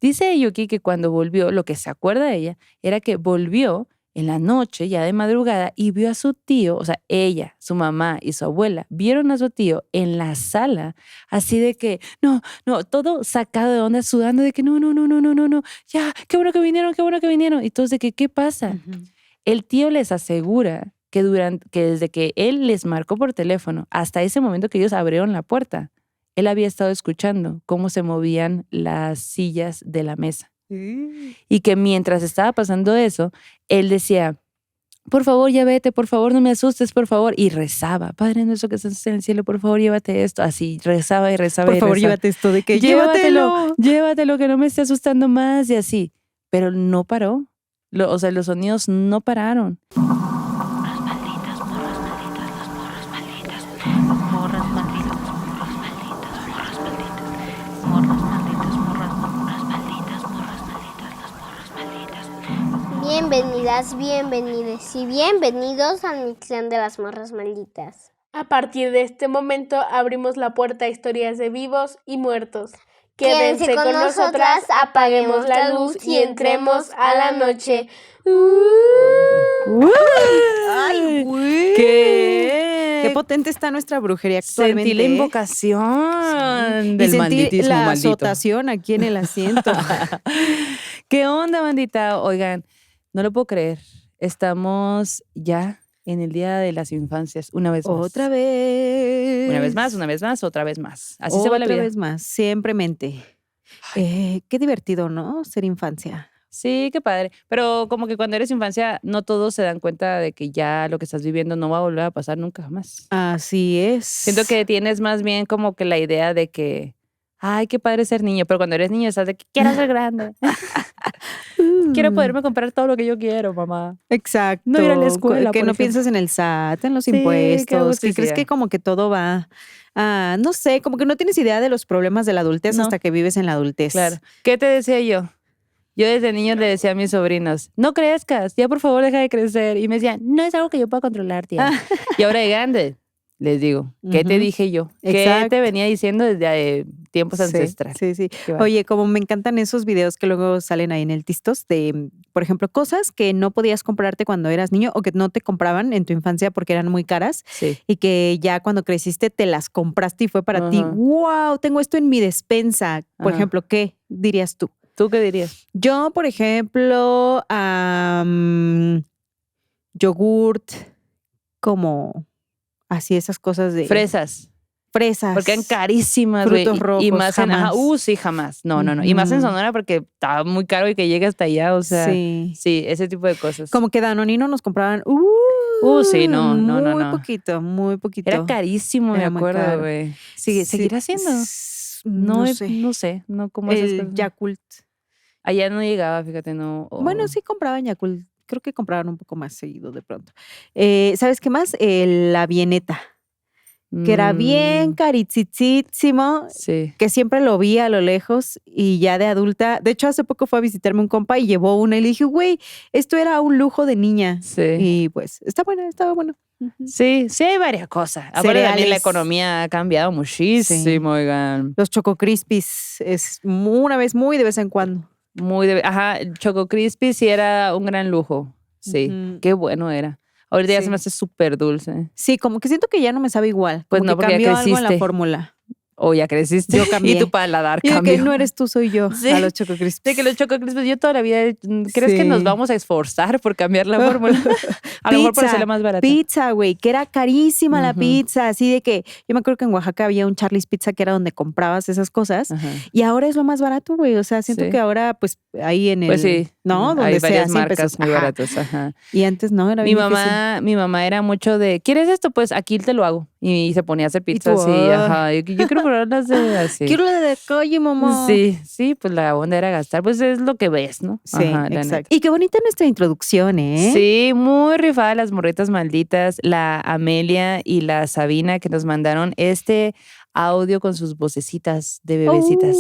Dice Yuki que cuando volvió, lo que se acuerda de ella era que volvió en la noche, ya de madrugada, y vio a su tío, o sea, ella, su mamá y su abuela, vieron a su tío en la sala, así de que, no, todo sacado de onda, sudando de que no, ya, qué bueno que vinieron. Y todos de que, ¿qué pasa? El tío les asegura que desde que él les marcó por teléfono hasta ese momento que ellos abrieron la puerta, él había estado escuchando cómo se movían las sillas de la mesa. Y que mientras estaba pasando eso, él decía, por favor, ya vete, por favor, no me asustes, por favor. Y rezaba, Padre nuestro que estás en el cielo, por favor, llévate esto. Así, rezaba. Por favor, llévate esto de que llévatelo, que no me esté asustando más y así. Pero no paró. O sea, los sonidos no pararon. Bienvenidas, bienvenides y bienvenidos al Mixclan de las Morras Malditas. A partir de este momento abrimos la puerta a historias de vivos y muertos. Quédense con nosotras, apaguemos la luz y entremos a la noche. ¡Ay, güey! Qué potente está nuestra brujería actualmente. Sentí la invocación del y banditismo la maldito. azotación aquí en el asiento. ¿Qué onda, bandita? Oigan, no lo puedo creer. Estamos ya en el Día de las Infancias, una vez más. Otra vez. Una vez más, otra vez más. Así se va la vida. Otra vez más, siempremente. Qué divertido, ¿no? Ser infancia. Sí, qué padre. Pero como que cuando eres infancia, no todos se dan cuenta de que ya lo que estás viviendo no va a volver a pasar nunca jamás. Así es. Siento que tienes más bien como que la idea de que, ay, qué padre ser niño. Pero cuando eres niño estás de que quiero ser grande. Quiero poderme comprar todo lo que yo quiero, mamá. Exacto. No ir a la escuela, que por no ejemplo. piensas en el SAT, en los Sí, impuestos, qué que crees que como que todo va... no sé, como que no tienes idea de los problemas de la adultez No. hasta que vives en la adultez. Claro. ¿Qué te decía yo? Yo desde niño le decía a mis sobrinos, no crezcas, ya por favor deja de crecer. Y me decían, no es algo que yo pueda controlar, tía. Y ahora de grande, les digo, ¿qué te dije yo? ¿Qué Exacto. te venía diciendo desde tiempos ancestrales? Sí. Qué bárbaro. Oye, como me encantan esos videos que luego salen ahí en el Tistos de, por ejemplo, cosas que no podías comprarte cuando eras niño o que no te compraban en tu infancia porque eran muy caras Sí. y que ya cuando creciste te las compraste y fue para ti, Ajá. wow, tengo esto en mi despensa. Por Ajá. ejemplo, ¿qué dirías tú? ¿Tú qué dirías? Yo, por ejemplo, yogurt, como así esas cosas de... Fresas. Fresas. Porque eran carísimas, güey. Frutos rojos, Y más en... jamás. sí, jamás. No. Y más en Sonora porque estaba muy caro y que llegue hasta allá, o sea... Sí. Sí, ese tipo de cosas. Como que Danonino nos compraban... sí, no. Muy poquito. Era carísimo, me Era muy acuerdo, caro. güey. Sí, ¿Seguirá siendo? No sé. No sé, no como esas El cosas. Yakult. Allá no llegaba, fíjate, no. Bueno, sí compraban Yakult. Creo que compraban un poco más seguido de pronto. ¿Sabes qué más? La vieneta. Que era bien carichichísimo, Sí. que siempre lo vi a lo lejos y ya de adulta. De hecho, hace poco fue a visitarme un compa y llevó una y le dije, güey, esto era un lujo de niña. Sí. Y pues, estaba bueno. Sí, hay varias cosas. Aparte también la Cereales. economía ha cambiado muchísimo, oigan. Los Choco Crispies es una vez, muy de vez en cuando. Ajá, Choco Crispy sí era un gran lujo. Sí, Ujú. qué bueno era. Ahorita ya Sí. se me hace súper dulce. Sí, como que siento que ya no me sabe igual. Pues Como no, que porque ya cambió algo en la creciste. fórmula. O ya creciste. Yo cambié. Y tu paladar Y de cambió. que no eres tú, soy yo. Sí. A los Choco Crispies. De que los Choco Crispy, yo toda la vida, ¿crees Sí. que nos vamos a esforzar por cambiar la fórmula? A lo mejor por hacerla más barata. Pizza, güey, que era carísima la Ujú. pizza, así de que yo me acuerdo que en Oaxaca había un Charlie's Pizza que era donde comprabas esas cosas Ajá. y ahora es lo más barato, güey, o sea, siento Sí. que ahora pues ahí en el, Pues sí, ¿no? Donde hay sea, varias 100 marcas pesos. muy Ajá. baratas. Ajá. Y antes no, era Mi bien difícil. mamá era mucho de, ¿quieres esto? Pues aquí te lo hago. Y se ponía a hacer pizza tú, así, ajá. Yo quiero probar las de así. Quiero la de calle, mamá. Sí, pues la onda era gastar, pues es lo que ves, ¿no? Sí, Ajá, la exacto. neta. Y qué bonita nuestra introducción, ¿eh? Sí, muy rifada las morritas malditas, la Amelia y la Sabina que nos mandaron este audio con sus vocecitas de bebecitas.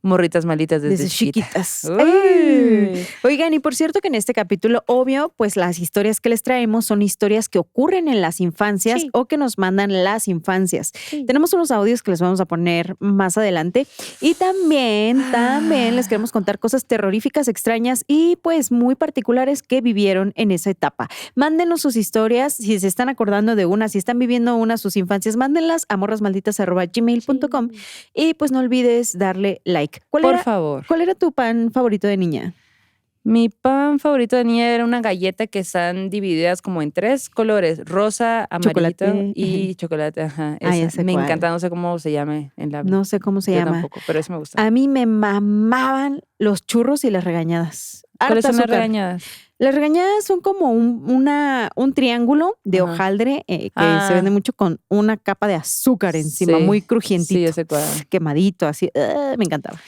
Morritas malditas desde chiquitas. Uy. Ay. Oigan, y por cierto que en este capítulo, obvio, pues las historias que les traemos son historias que ocurren en las infancias Sí. o que nos mandan las infancias. Sí. Tenemos unos audios que les vamos a poner más adelante y también les queremos contar cosas terroríficas, extrañas y pues muy particulares que vivieron en esa etapa. Mándenos sus historias, si se están acordando de una, si están viviendo una sus infancias, mándenlas a morrasmalditas@gmail.com y pues no olvides darle like. Por favor. ¿Cuál era tu pan favorito de niña? Mi pan favorito de niña era una galleta que están divididas como en 3 colores, rosa, amarillito Chocolate, y chocolate. Ajá, Ah, ya esa. sé Me cuál. encanta, no sé cómo se llame en la... No sé cómo se Yo llama. tampoco, pero eso me gusta. A mí me mamaban los churros y las regañadas. ¿Cuáles Harta son las azúcar. regañadas? Las regañadas son como un triángulo de Ajá. hojaldre que Ah. se vende mucho con una capa de azúcar encima, Sí, muy crujientito, Sí, yo sé cuál. quemadito, así. Me encantaba.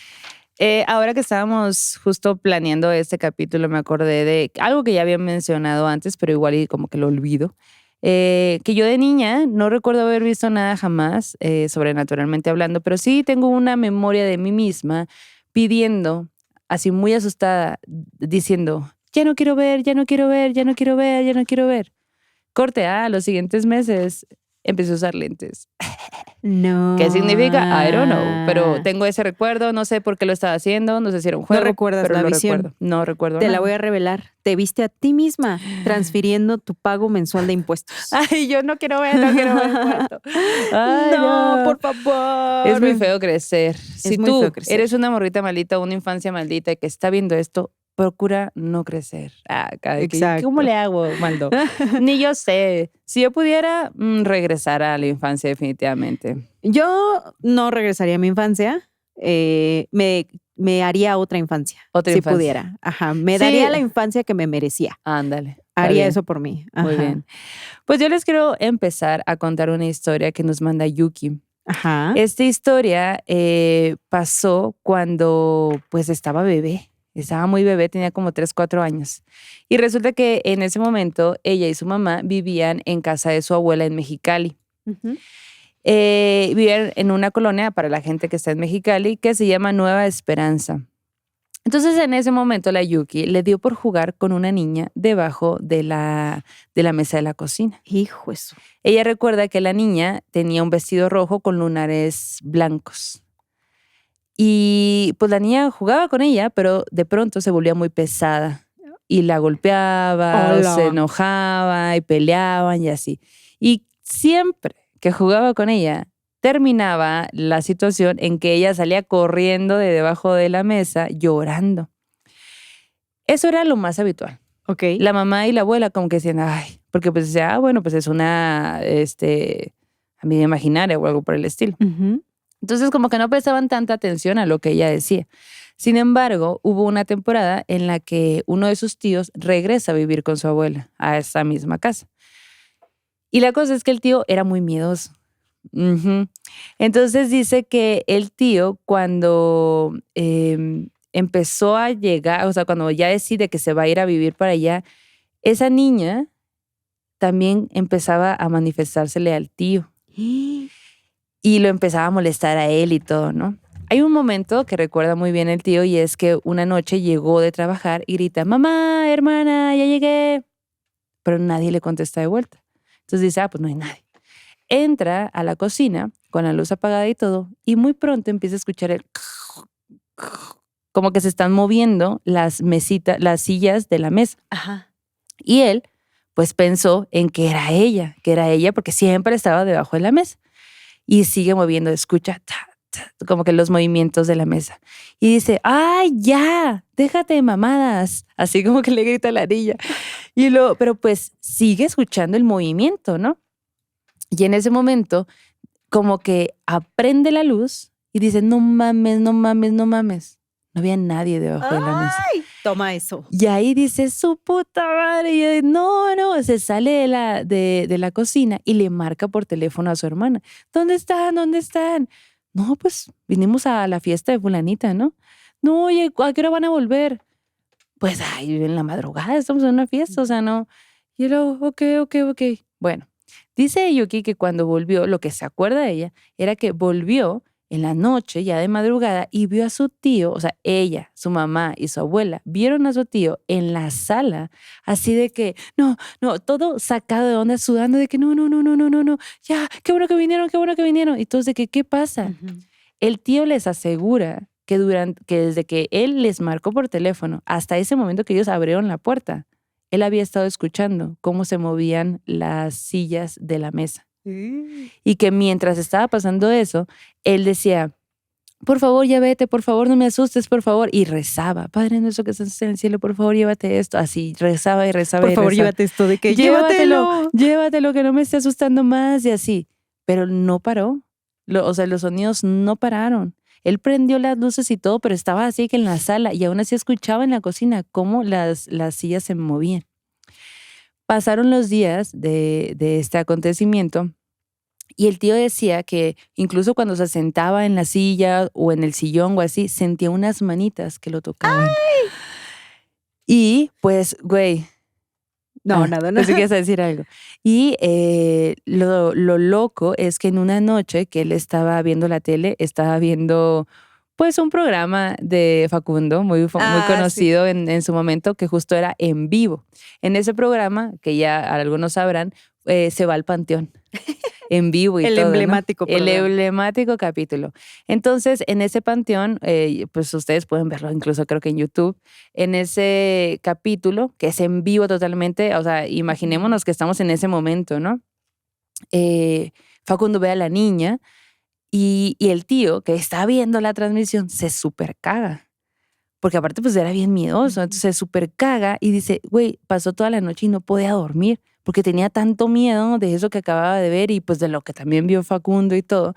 Ahora que estábamos justo planeando este capítulo, me acordé de algo que ya había mencionado antes, pero igual y como que lo olvido. Que yo de niña no recuerdo haber visto nada jamás, sobrenaturalmente hablando, pero sí tengo una memoria de mí misma pidiendo, así muy asustada, diciendo, ya no quiero ver, ya no quiero ver, ya no quiero ver, ya no quiero ver. Corte A, los siguientes meses empecé a usar lentes. No. ¿Qué significa? I don't know. Pero tengo ese recuerdo, no sé por qué lo estaba haciendo, no sé si era un juego. recuerdas pero la lo visión. recuerdo. No recuerdo Te nada. la voy a revelar. Te viste a ti misma transfiriendo tu pago mensual de impuestos. Ay, yo no quiero ver cuánto. Ay, no, por favor. Es muy feo crecer. Si muy tú feo crecer. eres una morrita maldita, una infancia maldita y que está viendo esto, procura no crecer. Exacto. ¿Cómo le hago, Maldo? Ni yo sé. Si yo pudiera regresar a la infancia definitivamente. Yo no regresaría a mi infancia. Me haría otra infancia. Otra si infancia. pudiera. Ajá. Me Sí. daría la infancia que me merecía. Ándale. está Haría bien. eso por mí. Muy Ajá. bien. Pues yo les quiero empezar a contar una historia que nos manda Yuki. Ajá. Esta historia pasó cuando pues estaba bebé. Estaba muy bebé, tenía como 3, 4 años. Y resulta que en ese momento ella y su mamá vivían en casa de su abuela en Mexicali. Ujú. Vivían en una colonia para la gente que está en Mexicali que se llama Nueva Esperanza. Entonces en ese momento la Yuki le dio por jugar con una niña debajo de la mesa de la cocina. Hijo eso. Ella recuerda que la niña tenía un vestido rojo con lunares blancos. Y pues la niña jugaba con ella, pero de pronto se volvía muy pesada y la golpeaba, o Hola. se enojaba y peleaban y así. Y siempre que jugaba con ella, terminaba la situación en que ella salía corriendo de debajo de la mesa llorando. Eso era lo más habitual. Ok. La mamá y la abuela como que decían, ay, porque pues decía, bueno, pues es una amiga imaginaria o algo por el estilo. Ujú. Entonces como que no prestaban tanta atención a lo que ella decía. Sin embargo, hubo una temporada en la que uno de sus tíos regresa a vivir con su abuela a esa misma casa. Y la cosa es que el tío era muy miedoso. Ujú. Entonces dice que el tío cuando empezó a llegar, o sea, cuando ya decide que se va a ir a vivir para allá, esa niña también empezaba a manifestársele al tío. Y lo empezaba a molestar a él y todo, ¿no? Hay un momento que recuerda muy bien el tío y es que una noche llegó de trabajar y grita, mamá, hermana, ya llegué. Pero nadie le contesta de vuelta. Entonces dice, pues no hay nadie. Entra a la cocina con la luz apagada y todo y muy pronto empieza a escuchar el como que se están moviendo las mesitas, las sillas de la mesa. Ajá. Y él pues pensó en que era ella porque siempre estaba debajo de la mesa. Y sigue moviendo, escucha como que los movimientos de la mesa. Y dice, ¡ay, ya! Déjate de mamadas. Así como que le grita a la niña. Pero pues sigue escuchando el movimiento, ¿no? Y en ese momento como que aprende la luz y dice, no mames, no mames, no mames. No había nadie debajo de la mesa. Ay, toma eso. Y ahí dice, su puta madre. Y yo, no, se sale de la cocina y le marca por teléfono a su hermana. ¿Dónde están? ¿Dónde están? No, pues vinimos a la fiesta de fulanita, ¿no? No, oye, ¿a qué hora van a volver? Pues, ay, en la madrugada estamos en una fiesta, o sea, no. Y luego, ok. Bueno, Dice Yuki que cuando volvió, lo que se acuerda de ella era que volvió en la noche, ya de madrugada, y vio a su tío, o sea, ella, su mamá y su abuela, vieron a su tío en la sala, así de que, no, todo sacado de onda, sudando de que no, ya, qué bueno que vinieron. Y todos de que, ¿qué pasa? El tío les asegura que desde que él les marcó por teléfono hasta ese momento que ellos abrieron la puerta, él había estado escuchando cómo se movían las sillas de la mesa. Y que mientras estaba pasando eso, él decía, por favor, ya vete, por favor, no me asustes, por favor. Y rezaba, Padre nuestro que estás en el cielo, por favor, llévate esto. Así, rezaba y rezaba. Por favor, llévate esto de que llévatelo, que no me esté asustando más y así. Pero no paró. O sea, los sonidos no pararon. Él prendió las luces y todo, pero estaba así que en la sala y aún así escuchaba en la cocina cómo las sillas se movían. Pasaron los días de este acontecimiento y el tío decía que incluso cuando se sentaba en la silla o en el sillón o así, sentía unas manitas que lo tocaban. ¡Ay! Y pues, güey. No, nada. Pensé que ibas a decir algo. Y lo loco es que en una noche que él estaba viendo la tele, estaba viendo pues un programa de Facundo, muy conocido en su momento, que justo era en vivo. En ese programa, que ya algunos sabrán, se va al panteón. En vivo y el todo, emblemático, ¿no? El emblemático capítulo. Entonces, en ese panteón, pues ustedes pueden verlo incluso creo que en YouTube, en ese capítulo, que es en vivo totalmente, o sea, imaginémonos que estamos en ese momento, ¿no? Facundo ve a la niña y el tío, que está viendo la transmisión, se súper caga. Porque aparte, pues era bien miedoso. Entonces se súper caga y dice, güey, pasó toda la noche y no podía dormir porque tenía tanto miedo de eso que acababa de ver y pues de lo que también vio Facundo y todo,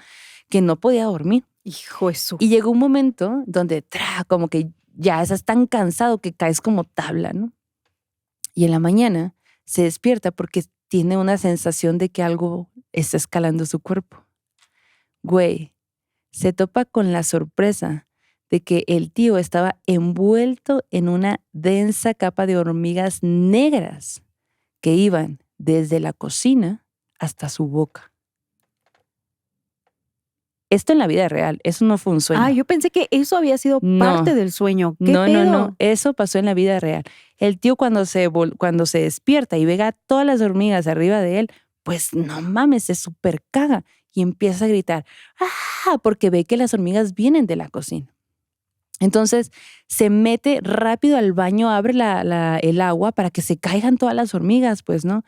que no podía dormir. Hijo de su... Y llegó un momento donde, como que ya estás tan cansado que caes como tabla, ¿no? Y en la mañana se despierta porque tiene una sensación de que algo está escalando su cuerpo. Güey, se topa con la sorpresa de que el tío estaba envuelto en una densa capa de hormigas negras que iban desde la cocina hasta su boca. Esto en la vida real, eso no fue un sueño. Ah, yo pensé que eso había sido parte del sueño. ¿Qué pedo? No, eso pasó en la vida real. El tío cuando se despierta y ve a todas las hormigas arriba de él, pues no mames, se súper caga y empieza a gritar, ¡ah! Porque ve que las hormigas vienen de la cocina. Entonces se mete rápido al baño, abre el agua para que se caigan todas las hormigas, pues, ¿no?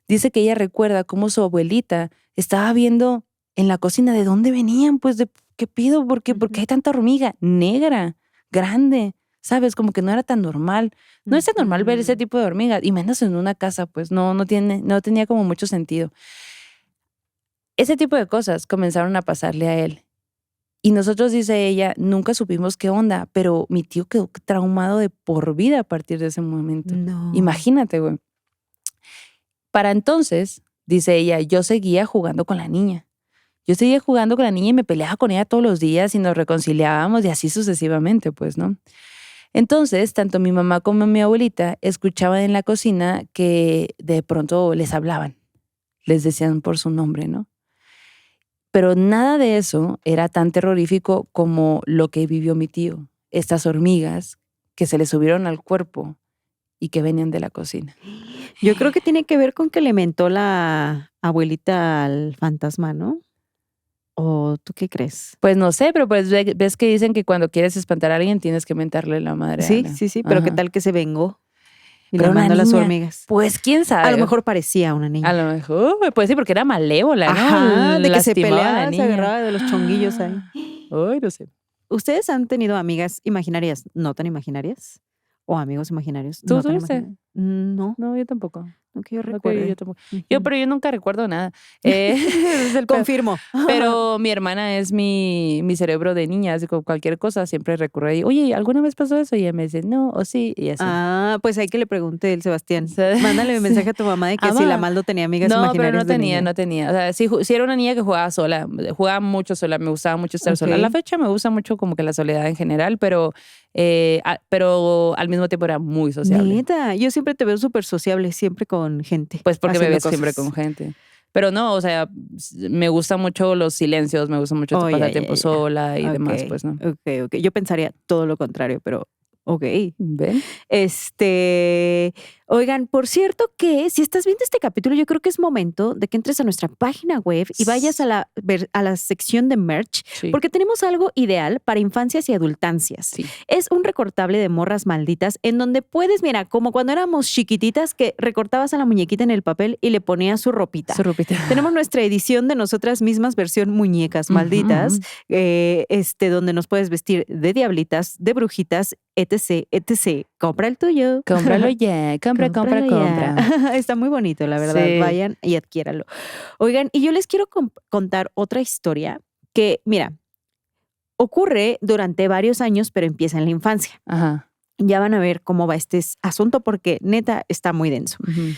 Dice que ella recuerda cómo su abuelita estaba viendo en la cocina de dónde venían, pues, de qué pido, ¿por qué hay tanta hormiga negra, grande? ¿Sabes? Como que no era tan normal. No es tan normal ver ese tipo de hormigas, y menos en una casa, pues, no tenía como mucho sentido. Ese tipo de cosas comenzaron a pasarle a él. Y nosotros, dice ella, nunca supimos qué onda, pero mi tío quedó traumado de por vida a partir de ese momento. No. Imagínate, güey. Para entonces, dice ella, yo seguía jugando con la niña. Yo seguía jugando con la niña y me peleaba con ella todos los días y nos reconciliábamos y así sucesivamente, pues, ¿no? Entonces, tanto mi mamá como mi abuelita escuchaban en la cocina que de pronto les hablaban, les decían por su nombre, ¿no? Pero nada de eso era tan terrorífico como lo que vivió mi tío. Estas hormigas que se le subieron al cuerpo y que venían de la cocina. Yo creo que tiene que ver con que le mentó la abuelita al fantasma, ¿no? ¿O tú qué crees? Pues no sé, pero pues ves que dicen que cuando quieres espantar a alguien tienes que mentarle la madre. Sí, pero Ajá. ¿qué tal que se vengó? Y Pero le mandó a las niña, hormigas. Pues quién sabe. A lo mejor parecía una niña. A lo mejor, pues sí, porque era malévola, ¿no? Ajá, de que se Lastimaba a la peleaba, se niña. agarraba de los chonguillos ahí. Ay, no sé. ¿Ustedes han tenido amigas imaginarias, no tan imaginarias? ¿O amigos imaginarios? ¿Tú no tan tuviste? imaginarios? No, No, yo tampoco. no que yo No que recuerde. yo tampoco. Pero yo nunca recuerdo nada. Ese es el pedo. Confirmo. Pero mi hermana es mi cerebro de niña, así como cualquier cosa siempre recurre ahí. Oye, ¿alguna vez pasó eso? Y ella me dice, no, o sí, y así. Ah, pues hay que le pregunte el Sebastián. Sí. Mándale un mensaje a tu mamá de que si la Maldo tenía amigas No, imaginarias. pero no tenía. O sea, sí era una niña que jugaba sola, jugaba mucho sola, me gustaba mucho estar sola. A la fecha me gusta mucho como que la soledad en general, pero al mismo tiempo era muy sociable. Neta, yo siempre te veo súper sociable, siempre con gente. Pues porque me haciendo ves siempre cosas. con gente. Pero no, o sea, me gustan mucho los silencios, me gusta mucho pasar tiempo sola y demás, pues, ¿no? Ok. Yo pensaría todo lo contrario, pero ok. ¿Ven? Oigan, por cierto que si estás viendo este capítulo, yo creo que es momento de que entres a nuestra página web y vayas a la sección de merch, Sí. porque tenemos algo ideal para infancias y adultancias. Sí. Es un recortable de morras malditas en donde puedes, mira, como cuando éramos chiquititas que recortabas a la muñequita en el papel y le ponías su ropita. Su ropita. Tenemos nuestra edición de nosotras mismas, versión muñecas malditas, donde nos puedes vestir de diablitas, de brujitas, etc. Compra el tuyo. Cómpralo ya, compra. Está muy bonito, la verdad. Sí. Vayan y adquiéralo. Oigan, y yo les quiero contar otra historia que, mira, ocurre durante varios años, pero empieza en la infancia. Ajá. Ya van a ver cómo va este asunto porque neta está muy denso. Ujú.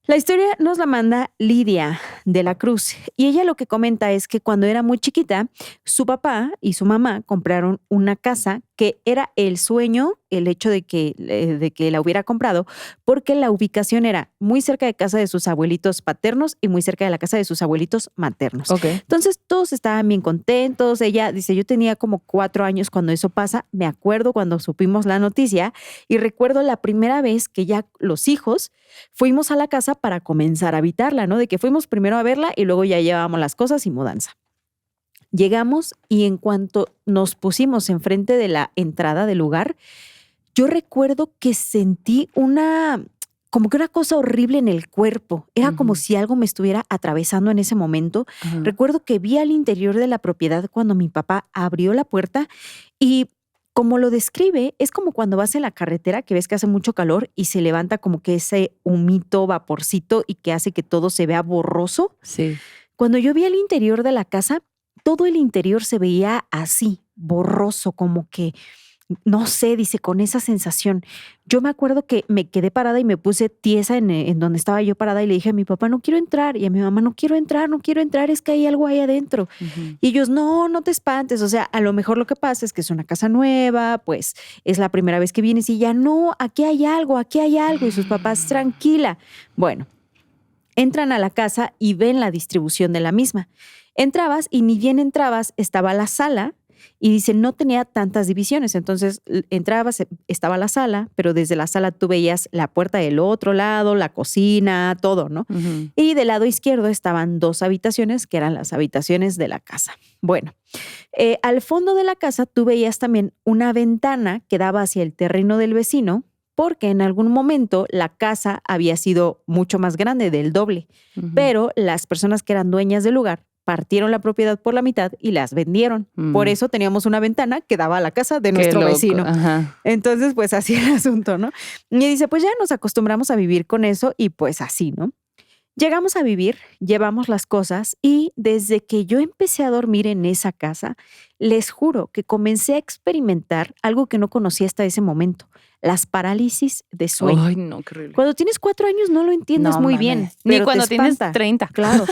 La historia nos la manda Lidia de la Cruz y ella lo que comenta es que cuando era muy chiquita, su papá y su mamá compraron una casa que era el sueño, el hecho de que la hubiera comprado, porque la ubicación era muy cerca de casa de sus abuelitos paternos y muy cerca de la casa de sus abuelitos maternos. Ok. Entonces todos estaban bien contentos. Ella dice, yo tenía como 4 años cuando eso pasa. Me acuerdo cuando supimos la noticia y recuerdo la primera vez que ya los hijos fuimos a la casa para comenzar a habitarla, ¿no? De que fuimos primero a verla y luego ya llevábamos las cosas y mudanza. Llegamos y en cuanto nos pusimos enfrente de la entrada del lugar, yo recuerdo que sentí como que una cosa horrible en el cuerpo. Era como si algo me estuviera atravesando en ese momento. Ajá. Recuerdo que vi al interior de la propiedad cuando mi papá abrió la puerta y como lo describe, es como cuando vas en la carretera que ves que hace mucho calor y se levanta como que ese humito, vaporcito y que hace que todo se vea borroso. Sí. Cuando yo vi el interior de la casa, todo el interior se veía así, borroso, como que, no sé, dice, con esa sensación. Yo me acuerdo que me quedé parada y me puse tiesa en donde estaba yo parada y le dije a mi papá, no quiero entrar. Y a mi mamá, no quiero entrar, es que hay algo ahí adentro. Ujú. Y ellos, no te espantes. O sea, a lo mejor lo que pasa es que es una casa nueva, pues es la primera vez que vienes y ya, no, aquí hay algo. Y sus papás, tranquila. Bueno, entran a la casa y ven la distribución de la misma. Entrabas y ni bien entrabas, estaba la sala y dice, no tenía tantas divisiones. Entonces entrabas, estaba la sala, pero desde la sala tú veías la puerta del otro lado, la cocina, todo, ¿no? Ujú. Y del lado izquierdo estaban 2 habitaciones, que eran las habitaciones de la casa. Bueno, al fondo de la casa tú veías también una ventana que daba hacia el terreno del vecino, porque en algún momento la casa había sido mucho más grande, del doble, Ujú. pero las personas que eran dueñas del lugar partieron la propiedad por la mitad y las vendieron. Por eso teníamos una ventana que daba a la casa de Qué nuestro loco. vecino. Ajá. Entonces, pues así el asunto, ¿no? Y dice, pues ya nos acostumbramos a vivir con eso y pues así, ¿no? Llegamos a vivir, llevamos las cosas y desde que yo empecé a dormir en esa casa, les juro que comencé a experimentar algo que no conocía hasta ese momento, las parálisis de sueño. Ay, no, qué horrible. Cuando tienes 4 años no lo entiendes No muy mames. bien. Ni pero te cuando tienes espanta. 30. Claro,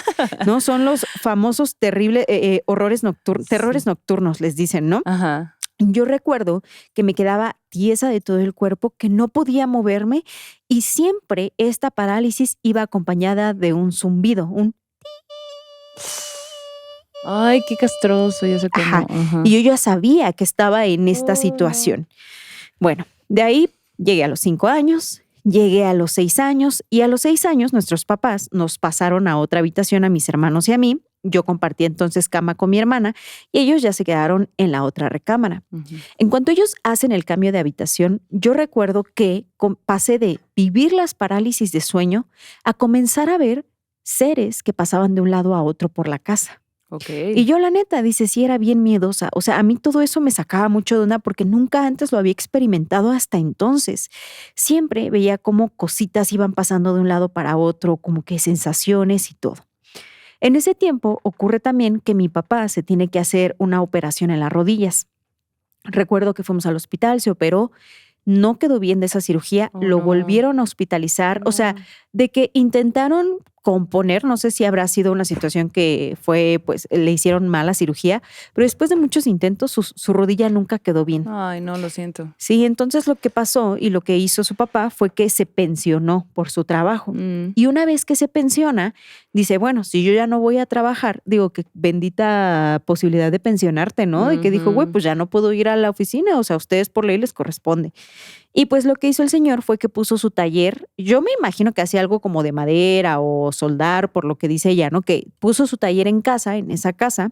¿no? Son los famosos terribles terrores nocturnos, les dicen, ¿no? Ajá. Yo recuerdo que me quedaba tiesa de todo el cuerpo, que no podía moverme y siempre esta parálisis iba acompañada de un zumbido, un Ay, qué castroso, ya sé cómo. ajá. Ajá. Y yo ya sabía que estaba en esta Oh, no. situación. Bueno, de ahí llegué a los 5 años, llegué a los 6 años y a los 6 años nuestros papás nos pasaron a otra habitación a mis hermanos y a mí. Yo compartí entonces cama con mi hermana y ellos ya se quedaron en la otra recámara. Ujú. En cuanto ellos hacen el cambio de habitación, yo recuerdo que pasé de vivir las parálisis de sueño a comenzar a ver seres que pasaban de un lado a otro por la casa. Ok. Y yo la neta, dice, sí era bien miedosa. O sea, a mí todo eso me sacaba mucho de onda porque nunca antes lo había experimentado hasta entonces. Siempre veía cómo cositas iban pasando de un lado para otro, como que sensaciones y todo. En ese tiempo ocurre también que mi papá se tiene que hacer una operación en las rodillas. Recuerdo que fuimos al hospital, se operó, no quedó bien de esa cirugía, Oh, lo no. volvieron a hospitalizar. O sea, No. de que intentaron componer, no sé si habrá sido una situación que fue, pues le hicieron mala cirugía, pero después de muchos intentos su rodilla nunca quedó bien. Ay, no, lo siento. Sí, entonces lo que pasó y lo que hizo su papá fue que se pensionó por su trabajo. Y una vez que se pensiona, dice, bueno, si yo ya no voy a trabajar, digo que bendita posibilidad de pensionarte, ¿no? Y que dijo, güey, pues ya no puedo ir a la oficina, o sea, a ustedes por ley les corresponde. Y pues lo que hizo el señor fue que puso su taller, yo me imagino que hacía algo como de madera o soldar, por lo que dice ella, ¿no? Que puso su taller en casa, en esa casa,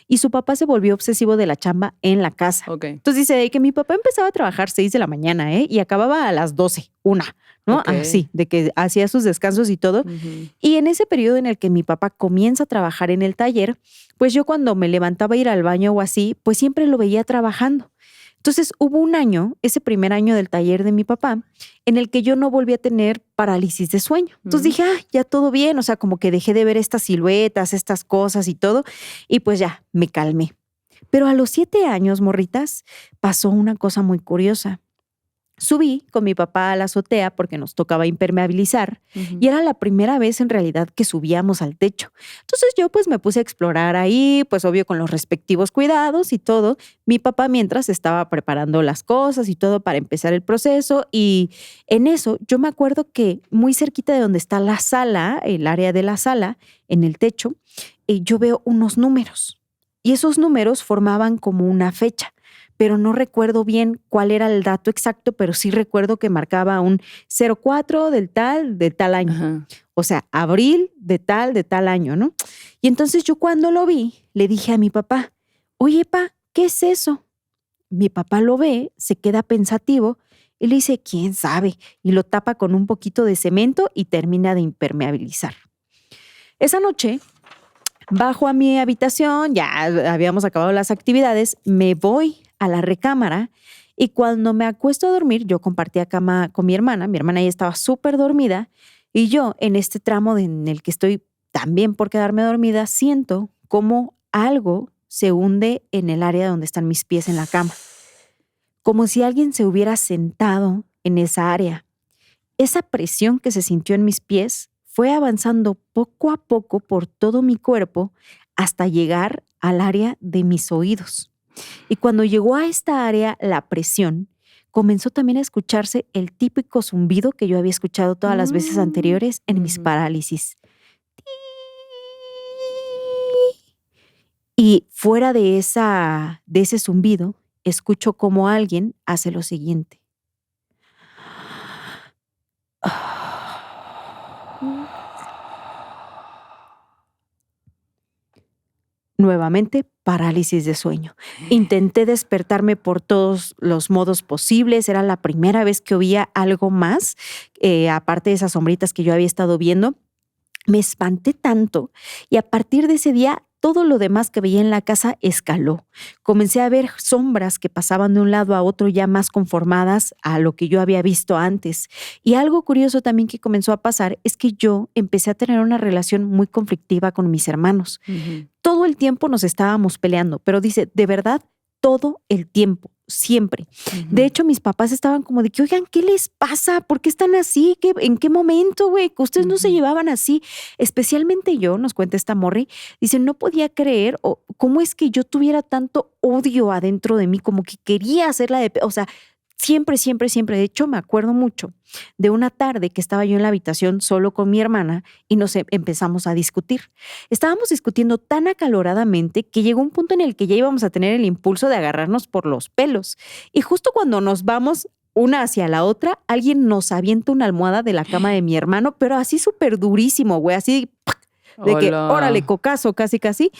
y su papá se volvió obsesivo de la chamba en la casa. Ok. Entonces dice que mi papá empezaba a trabajar 6 de la mañana, y acababa a las 12, 1, ¿no? Ok. Así, de que hacía sus descansos y todo. Ujú. Y en ese periodo en el que mi papá comienza a trabajar en el taller, pues yo cuando me levantaba a ir al baño o así, pues siempre lo veía trabajando. Entonces hubo un año, ese primer año del taller de mi papá, en el que yo no volví a tener parálisis de sueño. Entonces dije, ya todo bien, o sea, como que dejé de ver estas siluetas, estas cosas y todo, y pues ya, me calmé. Pero a los 7 años, morritas, pasó una cosa muy curiosa. Subí con mi papá a la azotea porque nos tocaba impermeabilizar y era la primera vez en realidad que subíamos al techo. Entonces yo pues me puse a explorar ahí, pues obvio con los respectivos cuidados y todo. Mi papá mientras estaba preparando las cosas y todo para empezar el proceso y en eso yo me acuerdo que muy cerquita de donde está la sala, el área de la sala, en el techo, yo veo unos números y esos números formaban como una fecha, pero no recuerdo bien cuál era el dato exacto, pero sí recuerdo que marcaba un 04 de tal año. Ajá. O sea, abril de tal año, ¿no? Y entonces yo cuando lo vi, le dije a mi papá, oye, pa, ¿qué es eso? Mi papá lo ve, se queda pensativo y le dice, ¿quién sabe? Y lo tapa con un poquito de cemento y termina de impermeabilizar. Esa noche bajo a mi habitación, ya habíamos acabado las actividades, me voy a la recámara y cuando me acuesto a dormir, yo compartía cama con mi hermana ya estaba súper dormida y yo en este tramo en el que estoy también por quedarme dormida, siento como algo se hunde en el área donde están mis pies en la cama, como si alguien se hubiera sentado en esa área. Esa presión que se sintió en mis pies fue avanzando poco a poco por todo mi cuerpo hasta llegar al área de mis oídos. Y cuando llegó a esta área la presión, comenzó también a escucharse el típico zumbido que yo había escuchado todas las veces anteriores en mis parálisis. Y fuera de ese zumbido, escucho como alguien hace lo siguiente. Nuevamente, parálisis de sueño. Intenté despertarme por todos los modos posibles. Era la primera vez que oía algo más, aparte de esas sombritas que yo había estado viendo. Me espanté tanto y a partir de ese día todo lo demás que veía en la casa escaló. Comencé a ver sombras que pasaban de un lado a otro ya más conformadas a lo que yo había visto antes. Y algo curioso también que comenzó a pasar es que yo empecé a tener una relación muy conflictiva con mis hermanos. Todo el tiempo nos estábamos peleando, pero dice, de verdad, todo el tiempo, siempre. De hecho, mis papás estaban como de que, oigan, ¿qué les pasa? ¿Por qué están así? ¿En qué momento, güey? Que ustedes no se llevaban así. Especialmente yo, nos cuenta esta morri, dice, no podía creer cómo es que yo tuviera tanto odio adentro de mí, como que quería hacerla de... O sea, siempre, siempre, siempre. De hecho, me acuerdo mucho de una tarde que estaba yo en la habitación solo con mi hermana y nos empezamos a discutir. Estábamos discutiendo tan acaloradamente que llegó un punto en el que ya íbamos a tener el impulso de agarrarnos por los pelos. Y justo cuando nos vamos una hacia la otra, alguien nos avienta una almohada de la cama de mi hermano, pero así súper durísimo, güey, así de que, órale, cocazo, casi, casi,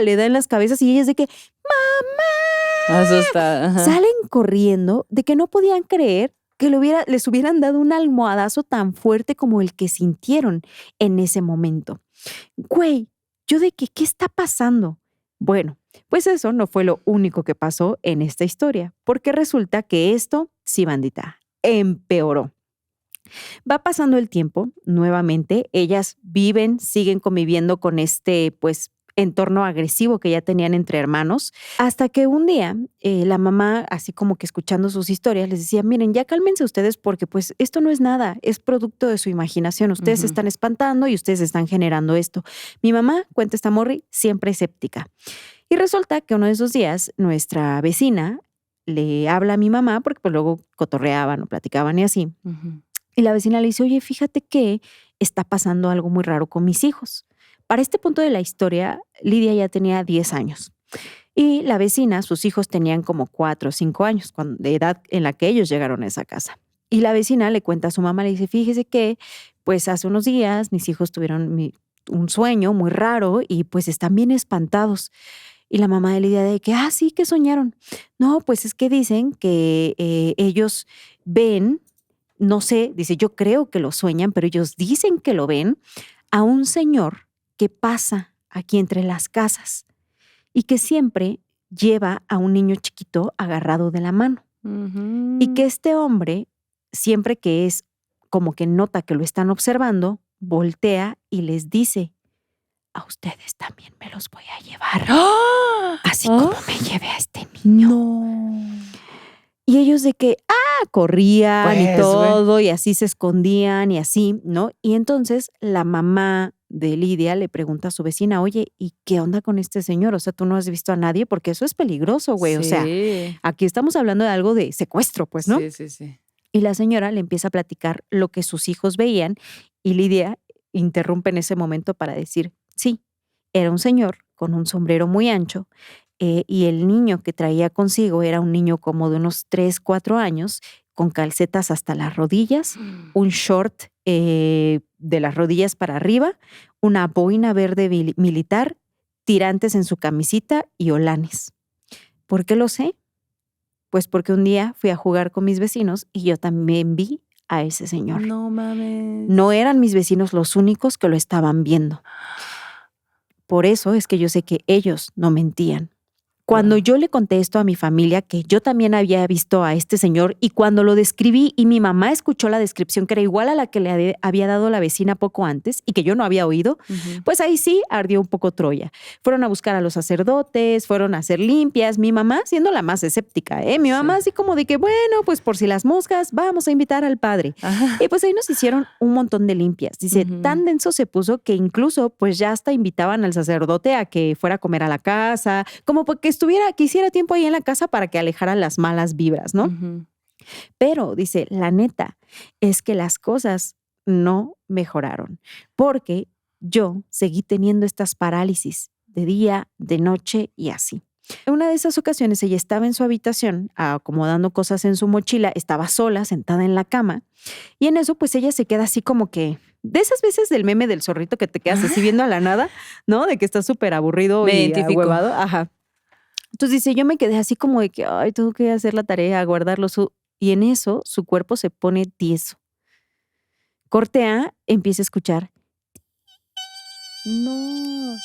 le da en las cabezas y ella es de que, ¡mamá! Asustada. Ajá. Salen corriendo de que no podían creer que les hubieran dado un almohadazo tan fuerte como el que sintieron en ese momento. Güey, yo de que, ¿qué está pasando? Bueno, pues eso no fue lo único que pasó en esta historia, porque resulta que esto, sí, bandita, empeoró. Va pasando el tiempo, nuevamente, ellas siguen conviviendo con entorno agresivo que ya tenían entre hermanos, hasta que un día la mamá, así como que escuchando sus historias, les decía, miren, ya cálmense ustedes porque pues esto no es nada, es producto de su imaginación, ustedes se están espantando y ustedes están generando esto. Mi mamá, cuenta esta morri, siempre escéptica. Y resulta que uno de esos días nuestra vecina le habla a mi mamá, porque pues luego cotorreaban o platicaban y así, y la vecina le dice, oye, fíjate que está pasando algo muy raro con mis hijos. Para este punto de la historia, Lidia ya tenía 10 años. Y la vecina, sus hijos tenían como 4 o 5 años, de edad en la que ellos llegaron a esa casa. Y la vecina le cuenta a su mamá, le dice, fíjese que pues hace unos días mis hijos tuvieron un sueño muy raro y pues están bien espantados. Y la mamá de Lidia de que, sí, ¿qué soñaron? No, pues es que dicen que ellos ven, no sé, dice, yo creo que lo sueñan, pero ellos dicen que lo ven, a un señor que pasa aquí entre las casas y que siempre lleva a un niño chiquito agarrado de la mano. Y que este hombre, siempre que es como que nota que lo están observando, voltea y les dice, a ustedes también me los voy a llevar. Así como me llevé a este niño. No. Y ellos de que, corrían Pues, y todo, y así se escondían y así, ¿no? Y entonces la mamá de Lidia le pregunta a su vecina, oye, ¿y qué onda con este señor? O sea, tú no has visto a nadie porque eso es peligroso, güey. O sea, aquí estamos hablando de algo de secuestro, pues, ¿no? Sí. Y la señora le empieza a platicar lo que sus hijos veían y Lidia interrumpe en ese momento para decir, sí, era un señor con un sombrero muy ancho y el niño que traía consigo era un niño como de unos 3, 4 años con calcetas hasta las rodillas, un short de las rodillas para arriba, una boina verde militar, tirantes en su camisita y olanes. ¿Por qué lo sé? Pues porque un día fui a jugar con mis vecinos y yo también vi a ese señor. No mames. No eran mis vecinos los únicos que lo estaban viendo. Por eso es que yo sé que ellos no mentían. Cuando yo le conté esto a mi familia, que yo también había visto a este señor, y cuando lo describí y mi mamá escuchó la descripción que era igual a la que le había dado la vecina poco antes y que yo no había oído, pues ahí sí ardió un poco Troya. Fueron a buscar a los sacerdotes, fueron a hacer limpias, mi mamá siendo la más escéptica, mi mamá así como de que, bueno, pues por si las moscas, vamos a invitar al padre. Y pues ahí nos hicieron un montón de limpias. Dice, tan denso se puso que incluso pues ya hasta invitaban al sacerdote a que fuera a comer a la casa, como porque que hiciera tiempo ahí en la casa para que alejara las malas vibras, ¿no? Pero, dice, la neta es que las cosas no mejoraron porque yo seguí teniendo estas parálisis de día, de noche y así. En una de esas ocasiones ella estaba en su habitación acomodando cosas en su mochila, estaba sola, sentada en la cama y en eso pues ella se queda así como que de esas veces del meme del zorrito que te quedas así viendo a la nada, ¿no? De que estás súper aburrido y ahuevado. Ajá. Entonces dice, yo me quedé así como de que, tengo que hacer la tarea, guardarlo. Y en eso su cuerpo se pone tieso. Corte A, empieza a escuchar. No.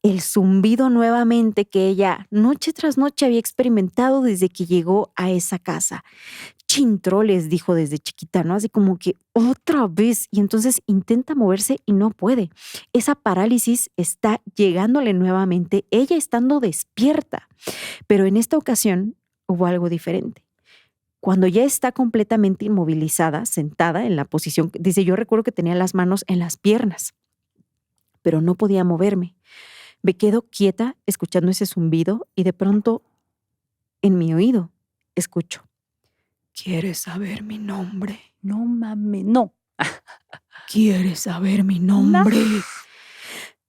El zumbido nuevamente que ella noche tras noche había experimentado desde que llegó a esa casa. Chintroles, dijo desde chiquita, ¿no? Así como que otra vez. Y entonces intenta moverse y no puede. Esa parálisis está llegándole nuevamente, ella estando despierta. Pero en esta ocasión hubo algo diferente. Cuando ya está completamente inmovilizada, sentada en la posición, dice, yo recuerdo que tenía las manos en las piernas, pero no podía moverme. Me quedo quieta escuchando ese zumbido y de pronto en mi oído escucho. ¿Quieres saber mi nombre? No mames, no. ¿Quieres saber mi nombre?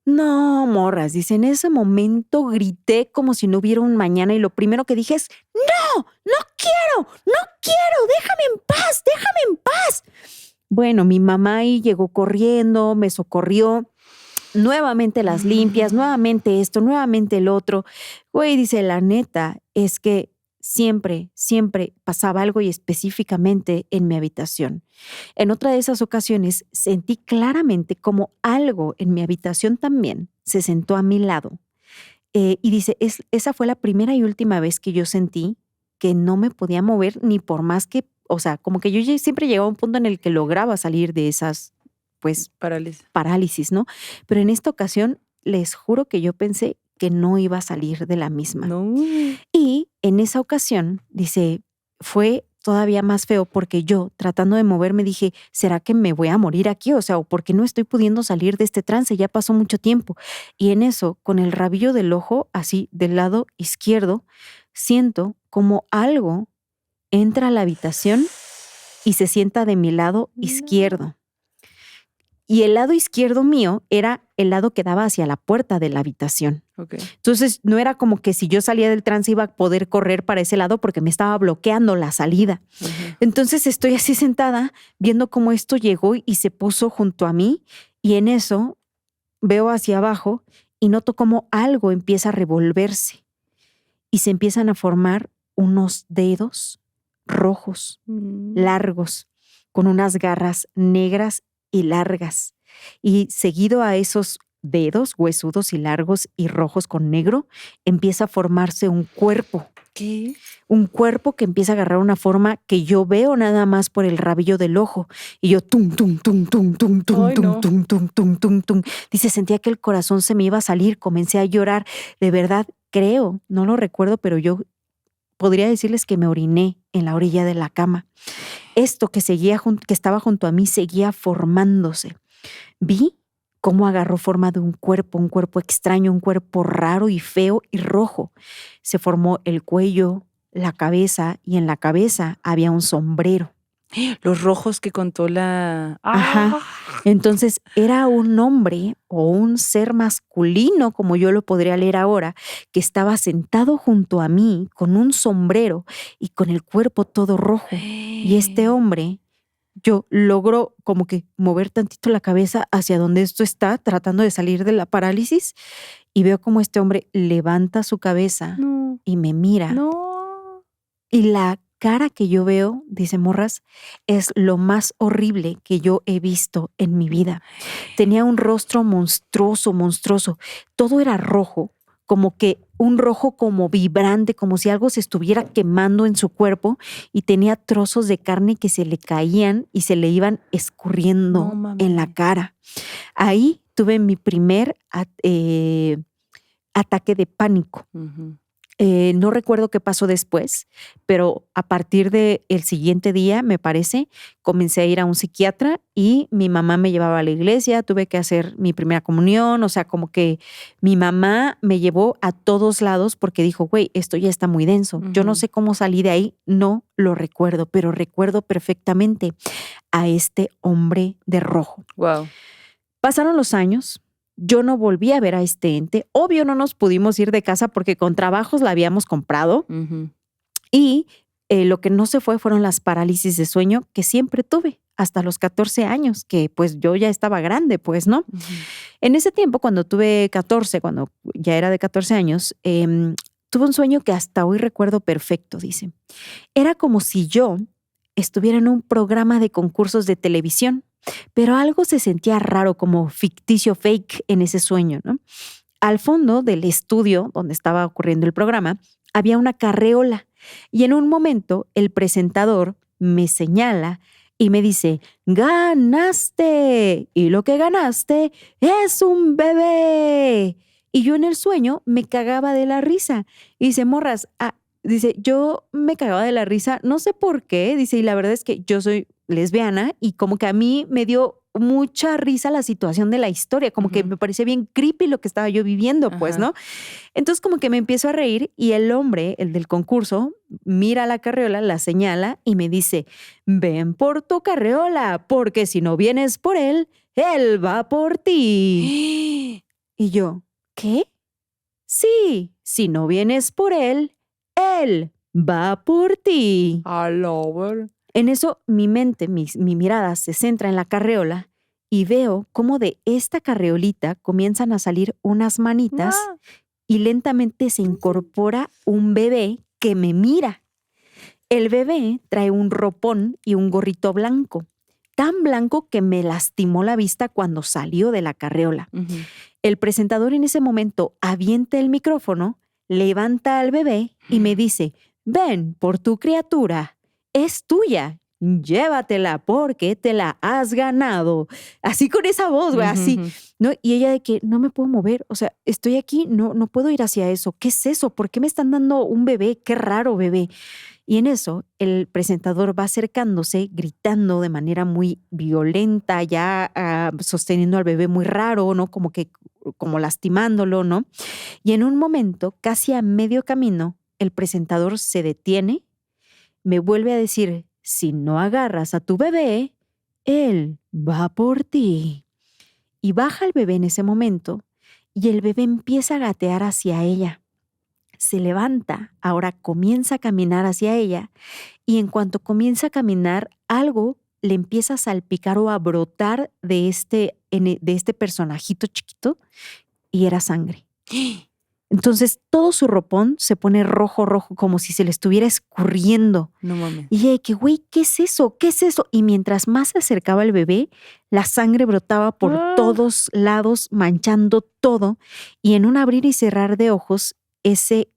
No, morras, dice, en ese momento grité como si no hubiera un mañana y lo primero que dije es, no quiero, déjame en paz. Bueno, mi mamá ahí llegó corriendo, me socorrió, nuevamente las limpias, nuevamente esto, nuevamente el otro. Güey, dice, la neta es que siempre pasaba algo y específicamente en mi habitación. En otra de esas ocasiones sentí claramente como algo en mi habitación también se sentó a mi lado. Y dice, esa fue la primera y última vez que yo sentí que no me podía mover ni por más que, o sea, como que yo siempre llegaba a un punto en el que lograba salir de esas, pues, parálisis, ¿no? Pero en esta ocasión les juro que yo pensé que no iba a salir de la misma. No. Y en esa ocasión, dice, fue todavía más feo porque yo, tratando de moverme, dije, ¿será que me voy a morir aquí? O sea, ¿o por qué no estoy pudiendo salir de este trance? Ya pasó mucho tiempo. Y en eso, con el rabillo del ojo, así del lado izquierdo, siento como algo entra a la habitación y se sienta de mi lado izquierdo. Y el lado izquierdo mío era el lado que daba hacia la puerta de la habitación. Okay. Entonces, no era como que si yo salía del trance iba a poder correr para ese lado porque me estaba bloqueando la salida. Ujú. Entonces, estoy así sentada viendo cómo esto llegó y se puso junto a mí. Y en eso veo hacia abajo y noto cómo algo empieza a revolverse. Y se empiezan a formar unos dedos rojos, largos, con unas garras negras y largas. Y seguido a esos dedos huesudos y largos y rojos con negro, empieza a formarse un cuerpo. ¿Qué? Un cuerpo que empieza a agarrar una forma que yo veo nada más por el rabillo del ojo. Y yo tum, tum, tum, tum, tum, tum, Ay, tum, no. tum, tum, tum, tum, tum. Dice, sentía que el corazón se me iba a salir, comencé a llorar. De verdad, creo, no lo recuerdo, pero yo podría decirles que me oriné en la orilla de la cama. Esto que estaba junto a mí seguía formándose. Vi cómo agarró forma de un cuerpo extraño, un cuerpo raro y feo y rojo. Se formó el cuello, la cabeza, y en la cabeza había un sombrero. Los rojos que contó la... Ajá. Entonces era un hombre o un ser masculino, como yo lo podría leer ahora, que estaba sentado junto a mí con un sombrero y con el cuerpo todo rojo. Y este hombre, yo logro como que mover tantito la cabeza hacia donde esto está, tratando de salir de la parálisis, y veo como este hombre levanta su cabeza No. y me mira. No. Y la cara que yo veo, dice Morras, es lo más horrible que yo he visto en mi vida. Tenía un rostro monstruoso, monstruoso. Todo era rojo, como que un rojo como vibrante, como si algo se estuviera quemando en su cuerpo, y tenía trozos de carne que se le caían y se le iban escurriendo No, en la mami. cara. Ahí tuve mi primer ataque de pánico. Ujú. No recuerdo qué pasó después, pero a partir del siguiente día, me parece, comencé a ir a un psiquiatra y mi mamá me llevaba a la iglesia, tuve que hacer mi primera comunión, o sea, como que mi mamá me llevó a todos lados porque dijo, güey, esto ya está muy denso. Yo no Ujú. sé cómo salí de ahí, no lo recuerdo, pero recuerdo perfectamente a este hombre de rojo. Wow. Pasaron los años. Yo no volví a ver a este ente. Obvio, no nos pudimos ir de casa porque con trabajos la habíamos comprado. Ujú. Y lo que no se fueron las parálisis de sueño que siempre tuve hasta los 14 años, que pues yo ya estaba grande, pues, ¿no? Ujú. En ese tiempo, cuando tuve 14, cuando ya era de 14 años, tuve un sueño que hasta hoy recuerdo perfecto, dice. Era como si yo estuviera en un programa de concursos de televisión, pero algo se sentía raro, como ficticio, fake en ese sueño, ¿no? Al fondo del estudio donde estaba ocurriendo el programa había una carreola y en un momento el presentador me señala y me dice, ¡ganaste! Y lo que ganaste es un bebé. Y yo en el sueño me cagaba de la risa. Y dice, Morras, dice, yo me cagaba de la risa, no sé por qué, dice, y la verdad es que yo soy lesbiana y como que a mí me dio mucha risa la situación de la historia, como que Ujú. me parecía bien creepy lo que estaba yo viviendo, pues, Ajá. ¿no? Entonces como que me empiezo a reír y el hombre, el del concurso, mira la carreola, la señala y me dice, ven por tu carreola, porque si no vienes por él, él va por ti. Y yo, ¿qué? Sí, si no vienes por él, él va por ti. Lover. En eso mi mente, mi mirada se centra en la carreola y veo cómo de esta carreolita comienzan a salir unas manitas y lentamente se incorpora un bebé que me mira. El bebé trae un ropón y un gorrito blanco, tan blanco que me lastimó la vista cuando salió de la carreola. Ujú. El presentador en ese momento avienta el micrófono, levanta al bebé y me dice, ven por tu criatura, es tuya, llévatela porque te la has ganado. Así con esa voz, güey, así. ¿No? Y ella de que no me puedo mover, o sea, estoy aquí, no puedo ir hacia eso. ¿Qué es eso? ¿Por qué me están dando un bebé? Qué raro bebé. Y en eso el presentador va acercándose, gritando de manera muy violenta, ya sosteniendo al bebé muy raro, ¿no? Como lastimándolo, ¿no? Y en un momento, casi a medio camino, el presentador se detiene, me vuelve a decir, si no agarras a tu bebé, él va por ti. Y baja el bebé en ese momento y el bebé empieza a gatear hacia ella. Se levanta, ahora comienza a caminar hacia ella y en cuanto comienza a caminar, algo le empieza a salpicar o a brotar de este personajito chiquito y era sangre. Entonces todo su ropón se pone rojo, como si se le estuviera escurriendo. No mames. Y ella que, güey, ¿qué es eso? ¿Qué es eso? Y mientras más se acercaba el bebé, la sangre brotaba por todos lados, manchando todo. Y en un abrir y cerrar de ojos, ese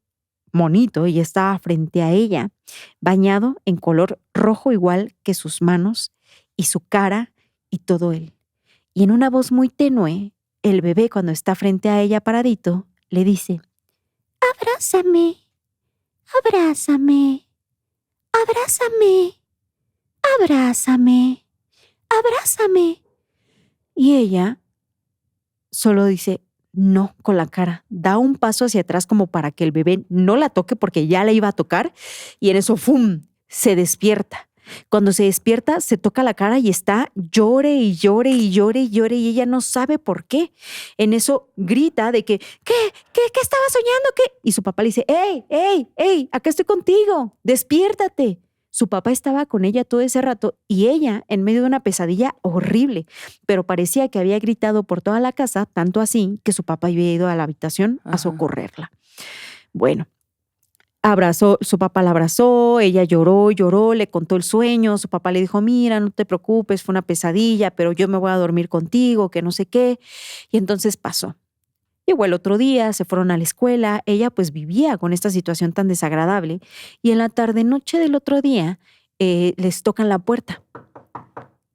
monito ya estaba frente a ella, bañado en color rojo igual que sus manos y su cara y todo él. Y en una voz muy tenue, el bebé cuando está frente a ella paradito, le dice, abrázame, abrázame, abrázame, abrázame, abrázame. Y ella solo dice, no, con la cara. Da un paso hacia atrás como para que el bebé no la toque porque ya la iba a tocar y en eso, ¡fum!, se despierta. Cuando se despierta, se toca la cara y está llore y llore y llore y llore y ella no sabe por qué. En eso grita de que, ¿qué estaba soñando? ¿Qué? Y su papá le dice, ¡Ey, acá estoy contigo! ¡Despiértate! Su papá estaba con ella todo ese rato y ella en medio de una pesadilla horrible, pero parecía que había gritado por toda la casa, tanto así que su papá había ido a la habitación a socorrerla. Bueno, su papá la abrazó, ella lloró, le contó el sueño, su papá le dijo, mira, no te preocupes, fue una pesadilla, pero yo me voy a dormir contigo, que no sé qué. Y entonces pasó. Llegó el otro día, se fueron a la escuela, ella pues vivía con esta situación tan desagradable y en la tarde-noche del otro día les tocan la puerta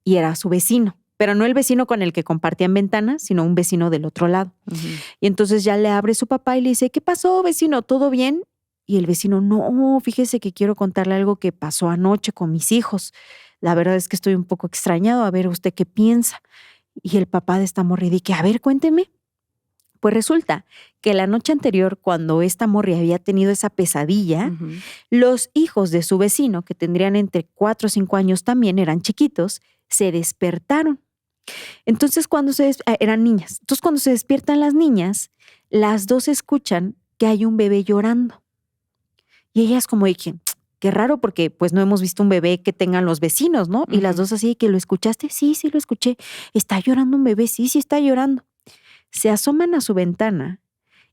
y era su vecino, pero no el vecino con el que compartían ventanas, sino un vecino del otro lado. Y entonces ya le abre su papá y le dice, ¿qué pasó, vecino? ¿Todo bien? Y el vecino, no, fíjese que quiero contarle algo que pasó anoche con mis hijos. La verdad es que estoy un poco extrañado, a ver usted qué piensa. Y el papá de esta morra dice, a ver, cuénteme. Pues resulta que la noche anterior, cuando esta morri había tenido esa pesadilla, los hijos de su vecino, que tendrían entre 4 o 5 años también, eran chiquitos, se despertaron. Entonces, eran niñas. Entonces, cuando se despiertan las niñas, las dos escuchan que hay un bebé llorando. Y ellas como dije, qué raro porque pues no hemos visto un bebé que tengan los vecinos, ¿no? Y las dos así, que ¿lo escuchaste? Sí, lo escuché. ¿Está llorando un bebé? Sí, está llorando. Se asoman a su ventana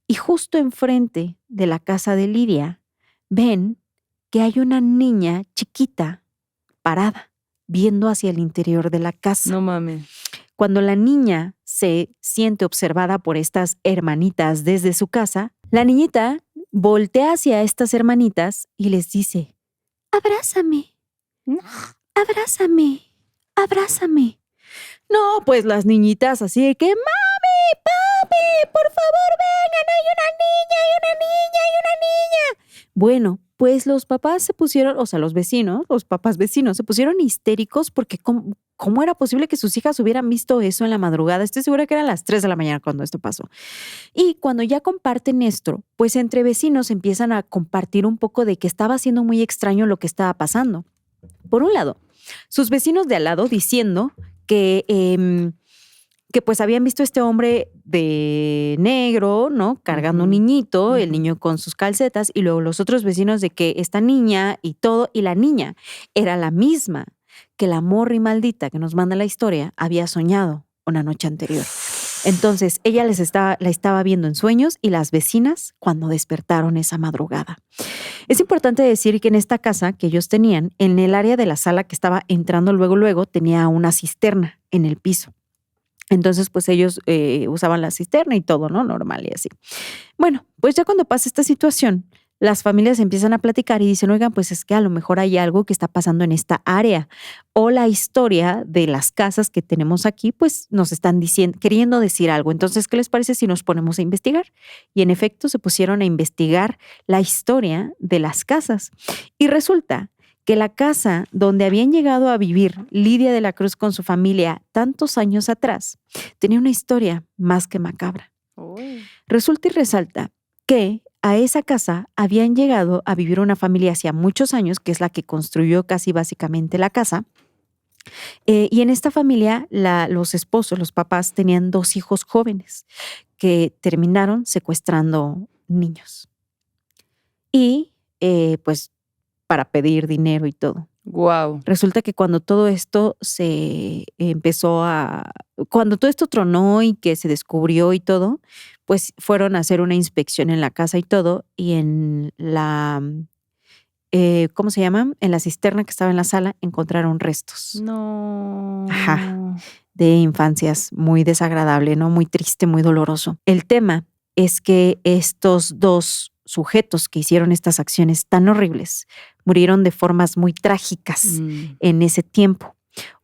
y justo enfrente de la casa de Lidia ven que hay una niña chiquita parada viendo hacia el interior de la casa. No mames. Cuando la niña se siente observada por estas hermanitas desde su casa, la niñita voltea hacia estas hermanitas y les dice, abrázame, abrázame, abrázame. No, pues las niñitas así de que, mami, papi, por favor vengan, hay una niña. Bueno, pues los papás se pusieron, o sea, los papás vecinos se pusieron histéricos porque ¿cómo era posible que sus hijas hubieran visto eso en la madrugada? Estoy segura que eran las 3 de la mañana cuando esto pasó. Y cuando ya comparten esto, pues entre vecinos empiezan a compartir un poco de que estaba siendo muy extraño lo que estaba pasando. Por un lado, sus vecinos de al lado diciendo que pues habían visto a este hombre de negro, ¿no? Cargando un niñito, el niño con sus calcetas, y luego los otros vecinos de que esta niña y todo, y la niña era la misma que la morri maldita que nos manda la historia había soñado una noche anterior. Entonces, ella la estaba viendo en sueños y las vecinas cuando despertaron esa madrugada. Es importante decir que en esta casa que ellos tenían, en el área de la sala que estaba entrando luego, tenía una cisterna en el piso. Entonces, pues ellos usaban la cisterna y todo, ¿no? Normal y así. Bueno, pues ya cuando pasa esta situación, las familias empiezan a platicar y dicen, oigan, pues es que a lo mejor hay algo que está pasando en esta área. O la historia de las casas que tenemos aquí, pues nos están diciendo, queriendo decir algo. Entonces, ¿qué les parece si nos ponemos a investigar? Y en efecto, se pusieron a investigar la historia de las casas. Y resulta que la casa donde habían llegado a vivir Lidia de la Cruz con su familia tantos años atrás, tenía una historia más que macabra. Resulta y resalta que a esa casa habían llegado a vivir una familia hacía muchos años, que es la que construyó casi básicamente la casa. Y en esta familia, los esposos, los papás, tenían 2 hijos jóvenes que terminaron secuestrando niños. Y pues para pedir dinero y todo. Wow. Resulta que cuando todo esto cuando todo esto tronó y que se descubrió y todo, pues fueron a hacer una inspección en la casa y todo, y en la, ¿cómo se llama? En la cisterna que estaba en la sala encontraron restos. No. Ajá. De infancias muy desagradable, ¿no? Muy triste, muy doloroso. El tema es que estos 2 sujetos que hicieron estas acciones tan horribles murieron de formas muy trágicas en ese tiempo.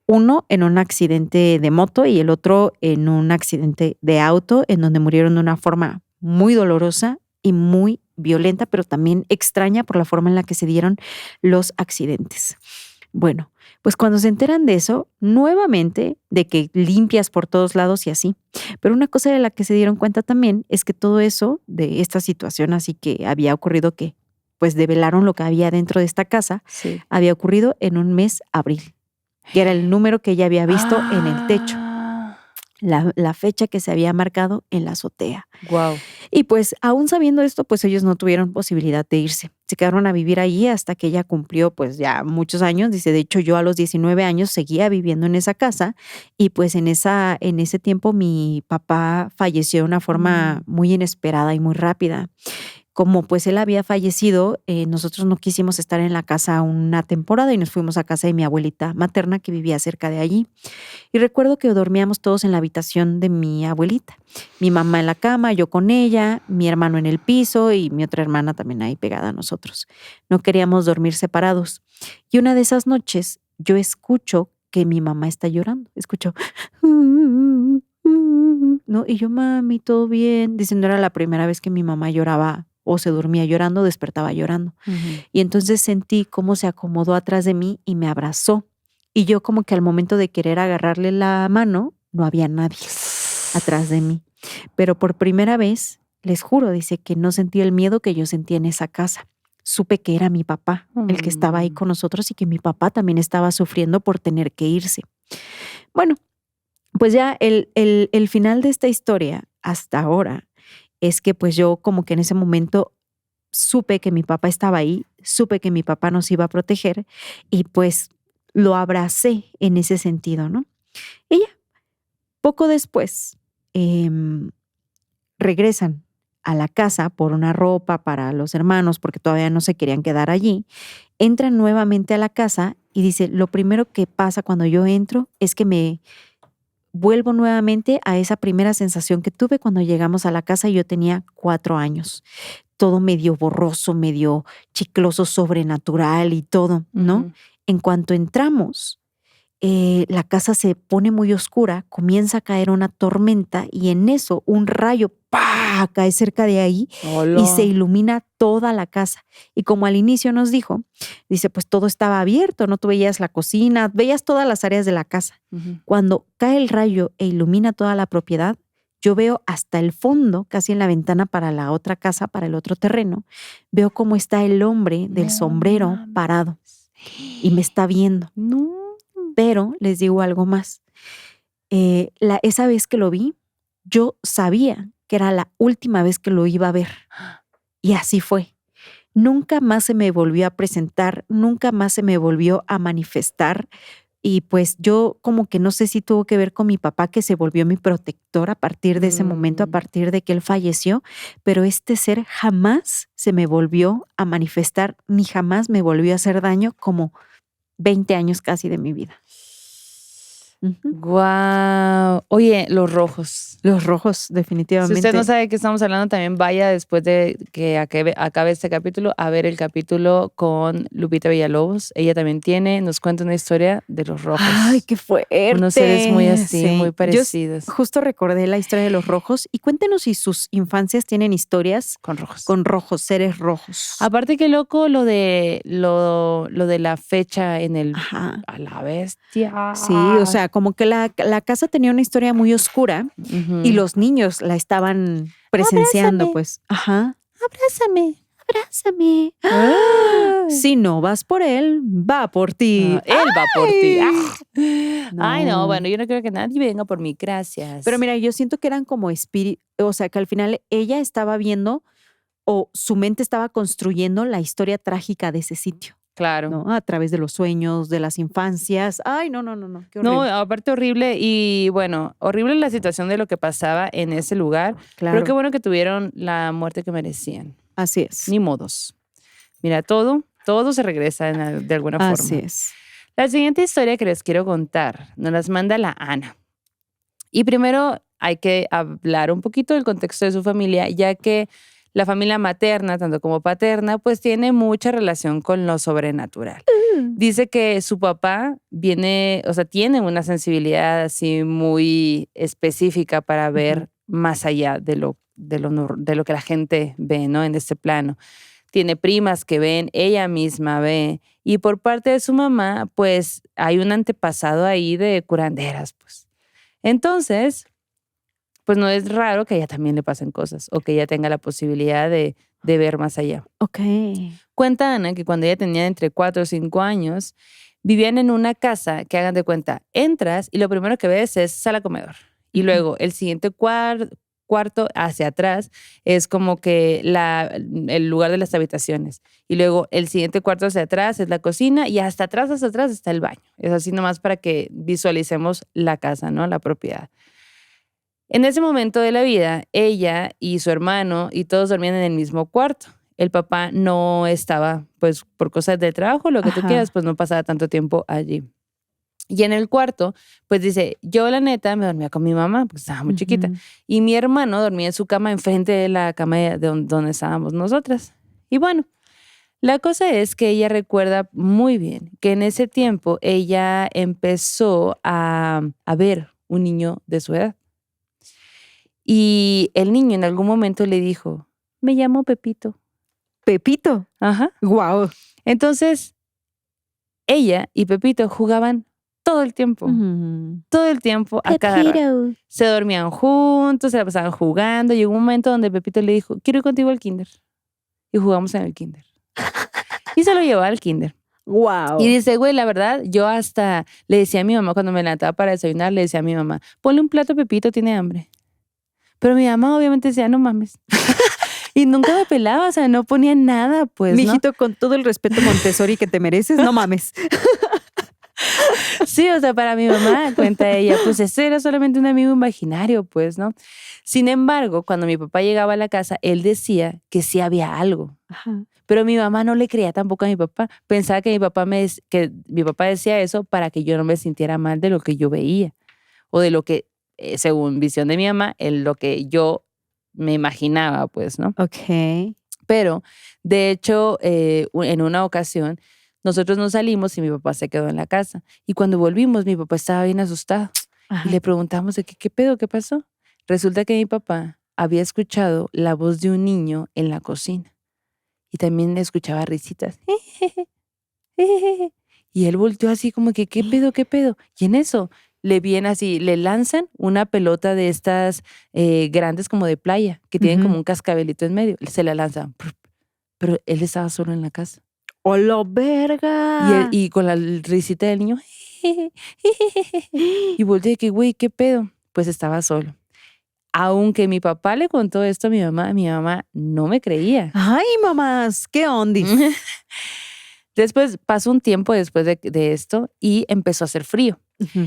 Uno en un accidente de moto y el otro en un accidente de auto, en donde murieron de una forma muy dolorosa y muy violenta, pero también extraña por la forma en la que se dieron los accidentes. Bueno, pues cuando se enteran de eso, nuevamente, de que limpias por todos lados y así. Pero una cosa de la que se dieron cuenta también es que todo eso, de esta situación así que había ocurrido, que pues develaron lo que había dentro de esta casa, Sí. había ocurrido en un mes abril, que era el número que ella había visto en el techo, la fecha que se había marcado en la azotea. Wow. Y pues aún sabiendo esto, pues ellos no tuvieron posibilidad de irse. Se quedaron a vivir allí hasta que ella cumplió pues ya muchos años. Dice, de hecho yo a los 19 años seguía viviendo en esa casa y pues en ese tiempo mi papá falleció de una forma muy inesperada y muy rápida. Como pues él había fallecido, nosotros no quisimos estar en la casa una temporada y nos fuimos a casa de mi abuelita materna que vivía cerca de allí. Y recuerdo que dormíamos todos en la habitación de mi abuelita. Mi mamá en la cama, yo con ella, mi hermano en el piso y mi otra hermana también ahí pegada a nosotros. No queríamos dormir separados. Y una de esas noches yo escucho que mi mamá está llorando. Escucho, ¿no? Y yo, mami, ¿todo bien? Dicen, no era la primera vez que mi mamá lloraba o se dormía llorando, despertaba llorando. Y entonces sentí cómo se acomodó atrás de mí y me abrazó. Y yo como que al momento de querer agarrarle la mano, no había nadie atrás de mí. Pero por primera vez, les juro, dice que no sentí el miedo que yo sentía en esa casa. Supe que era mi papá el que estaba ahí con nosotros y que mi papá también estaba sufriendo por tener que irse. Bueno, pues ya el final de esta historia hasta ahora es que pues yo como que en ese momento supe que mi papá estaba ahí, supe que mi papá nos iba a proteger y pues lo abracé en ese sentido, ¿no? Y ya, poco después regresan a la casa por una ropa para los hermanos porque todavía no se querían quedar allí. Entran nuevamente a la casa y dice, lo primero que pasa cuando yo entro es que me vuelvo nuevamente a esa primera sensación que tuve cuando llegamos a la casa y yo tenía 4 años. Todo medio borroso, medio chicloso, sobrenatural y todo, ¿no? En cuanto entramos, la casa se pone muy oscura, comienza a caer una tormenta y en eso un rayo ¡pah! Cae cerca de ahí. Hola. Y se ilumina toda la casa. Y como al inicio nos dijo, dice, pues todo estaba abierto, no tú veías la cocina, veías todas las áreas de la casa. Cuando cae el rayo e ilumina toda la propiedad, yo veo hasta el fondo, casi en la ventana para la otra casa, para el otro terreno, veo cómo está el hombre del sombrero parado y me está viendo. No. Pero les digo algo más. Esa vez que lo vi, yo sabía que era la última vez que lo iba a ver. Y así fue. Nunca más se me volvió a presentar, nunca más se me volvió a manifestar. Y pues yo como que no sé si tuvo que ver con mi papá, que se volvió mi protector a partir de ese momento, a partir de que él falleció, pero este ser jamás se me volvió a manifestar, ni jamás me volvió a hacer daño como 20 años casi de mi vida. Guau. Oye, los rojos. Los rojos, Si definitivamente. usted no sabe de qué estamos hablando, también vaya después de que acabe este capítulo a ver el capítulo con Lupita Villalobos. Ella también nos cuenta una historia de los rojos. Ay, qué fuerte. Unos seres muy así, Sí. muy Yo parecidos. justo recordé la historia de los rojos y cuéntenos si sus infancias tienen historias Con rojos. con rojos, seres rojos. Aparte que loco lo de la fecha en el Ajá. a la bestia. Sí, o sea, como que la casa tenía una historia muy oscura Ujú. y los niños la estaban presenciando, Abrázame. pues. Ajá. Abrázame. Abrázame. Ay. Si no vas por él, va por ti. Ah, él va por ti. Ay. Ay, no, No. bueno, yo no creo que nadie venga por mí, gracias. Pero mira, yo siento que eran como espíritus, o sea, que al final ella estaba viendo o su mente estaba construyendo la historia trágica de ese sitio, claro. ¿no? A través de los sueños, de las infancias. Ay, no, qué No, horrible. aparte horrible y bueno, horrible la situación de lo que pasaba en ese lugar. Claro, Pero qué bueno que tuvieron la muerte que merecían. así es. Ni modos. Mira, todo se regresa de alguna Así forma. es. La siguiente historia que les quiero contar nos las manda la Ana. Y primero hay que hablar un poquito del contexto de su familia, ya que la familia materna, tanto como paterna, pues tiene mucha relación con lo sobrenatural. Dice que su papá tiene una sensibilidad así muy específica para ver más allá de lo que la gente ve, ¿no? En este plano. Tiene primas que ven, ella misma ve. Y por parte de su mamá, pues hay un antepasado ahí de curanderas, pues. Entonces, pues no es raro que a ella también le pasen cosas o que ella tenga la posibilidad de ver más allá. Ok. Cuenta Ana que cuando ella tenía entre 4 o 5 años, vivían en una casa que, hagan de cuenta, entras y lo primero que ves es sala comedor. Y luego el siguiente cuarto hacia atrás es como que el lugar de las habitaciones. Y luego el siguiente cuarto hacia atrás es la cocina y hasta atrás está el baño. Es así nomás para que visualicemos la casa, ¿no? La propiedad. En ese momento de la vida, ella y su hermano y todos dormían en el mismo cuarto. El papá no estaba, pues por cosas de trabajo, lo que tú Ajá. quieras, pues no pasaba tanto tiempo allí. Y en el cuarto, pues dice, yo la neta me dormía con mi mamá, porque estaba muy chiquita. Ujú. Y mi hermano dormía en su cama enfrente de la cama de donde estábamos nosotras. Y bueno, la cosa es que ella recuerda muy bien que en ese tiempo ella empezó a ver un niño de su edad. Y el niño en algún momento le dijo, me llamo Pepito. Pepito. Ajá. Wow. Entonces, ella y Pepito jugaban todo el tiempo. Todo el tiempo, a cada rato. Se dormían juntos, se la pasaban jugando. Llegó un momento donde Pepito le dijo, quiero ir contigo al kinder. Y jugamos en el kinder. Y se lo llevó al kinder. Wow. Y dice, güey, la verdad, yo hasta le decía a mi mamá cuando me levantaba para desayunar, le decía a mi mamá, ponle un plato a Pepito, tiene hambre. Pero mi mamá obviamente decía, no mames. Y nunca me pelaba, o sea, no ponía nada, pues, ¿no? Mijito, con todo el respeto Montessori que te mereces, no mames. Sí, o sea, para mi mamá, cuenta ella, pues ese era solamente un amigo imaginario, pues, ¿no? Sin embargo, cuando mi papá llegaba a la casa, él decía que sí había algo. Ajá. Pero mi mamá no le creía tampoco a mi papá. Pensaba que mi papá decía eso para que yo no me sintiera mal de lo que yo veía. O de lo que, según visión de mi mamá, lo que yo me imaginaba, pues, ¿no? Ok. Pero, de hecho, en una ocasión, nosotros nos salimos y mi papá se quedó en la casa. Y cuando volvimos, mi papá estaba bien asustado. Ajá. Y le preguntamos de qué pedo, qué pasó. Resulta que mi papá había escuchado la voz de un niño en la cocina. Y también escuchaba risitas. Y él volteó así como que, ¿qué pedo, qué pedo? Y en eso le viene así, le lanzan una pelota de estas grandes como de playa, que tienen como un cascabelito en medio. Se la lanzan. Pero él estaba solo en la casa. ¡Hola, verga! Y con la risita del niño. Y volteé que, güey, ¿qué pedo? Pues estaba solo. Aunque mi papá le contó esto a mi mamá no me creía. Ay, mamás, qué ondis. Después pasó un tiempo después de esto y empezó a hacer frío.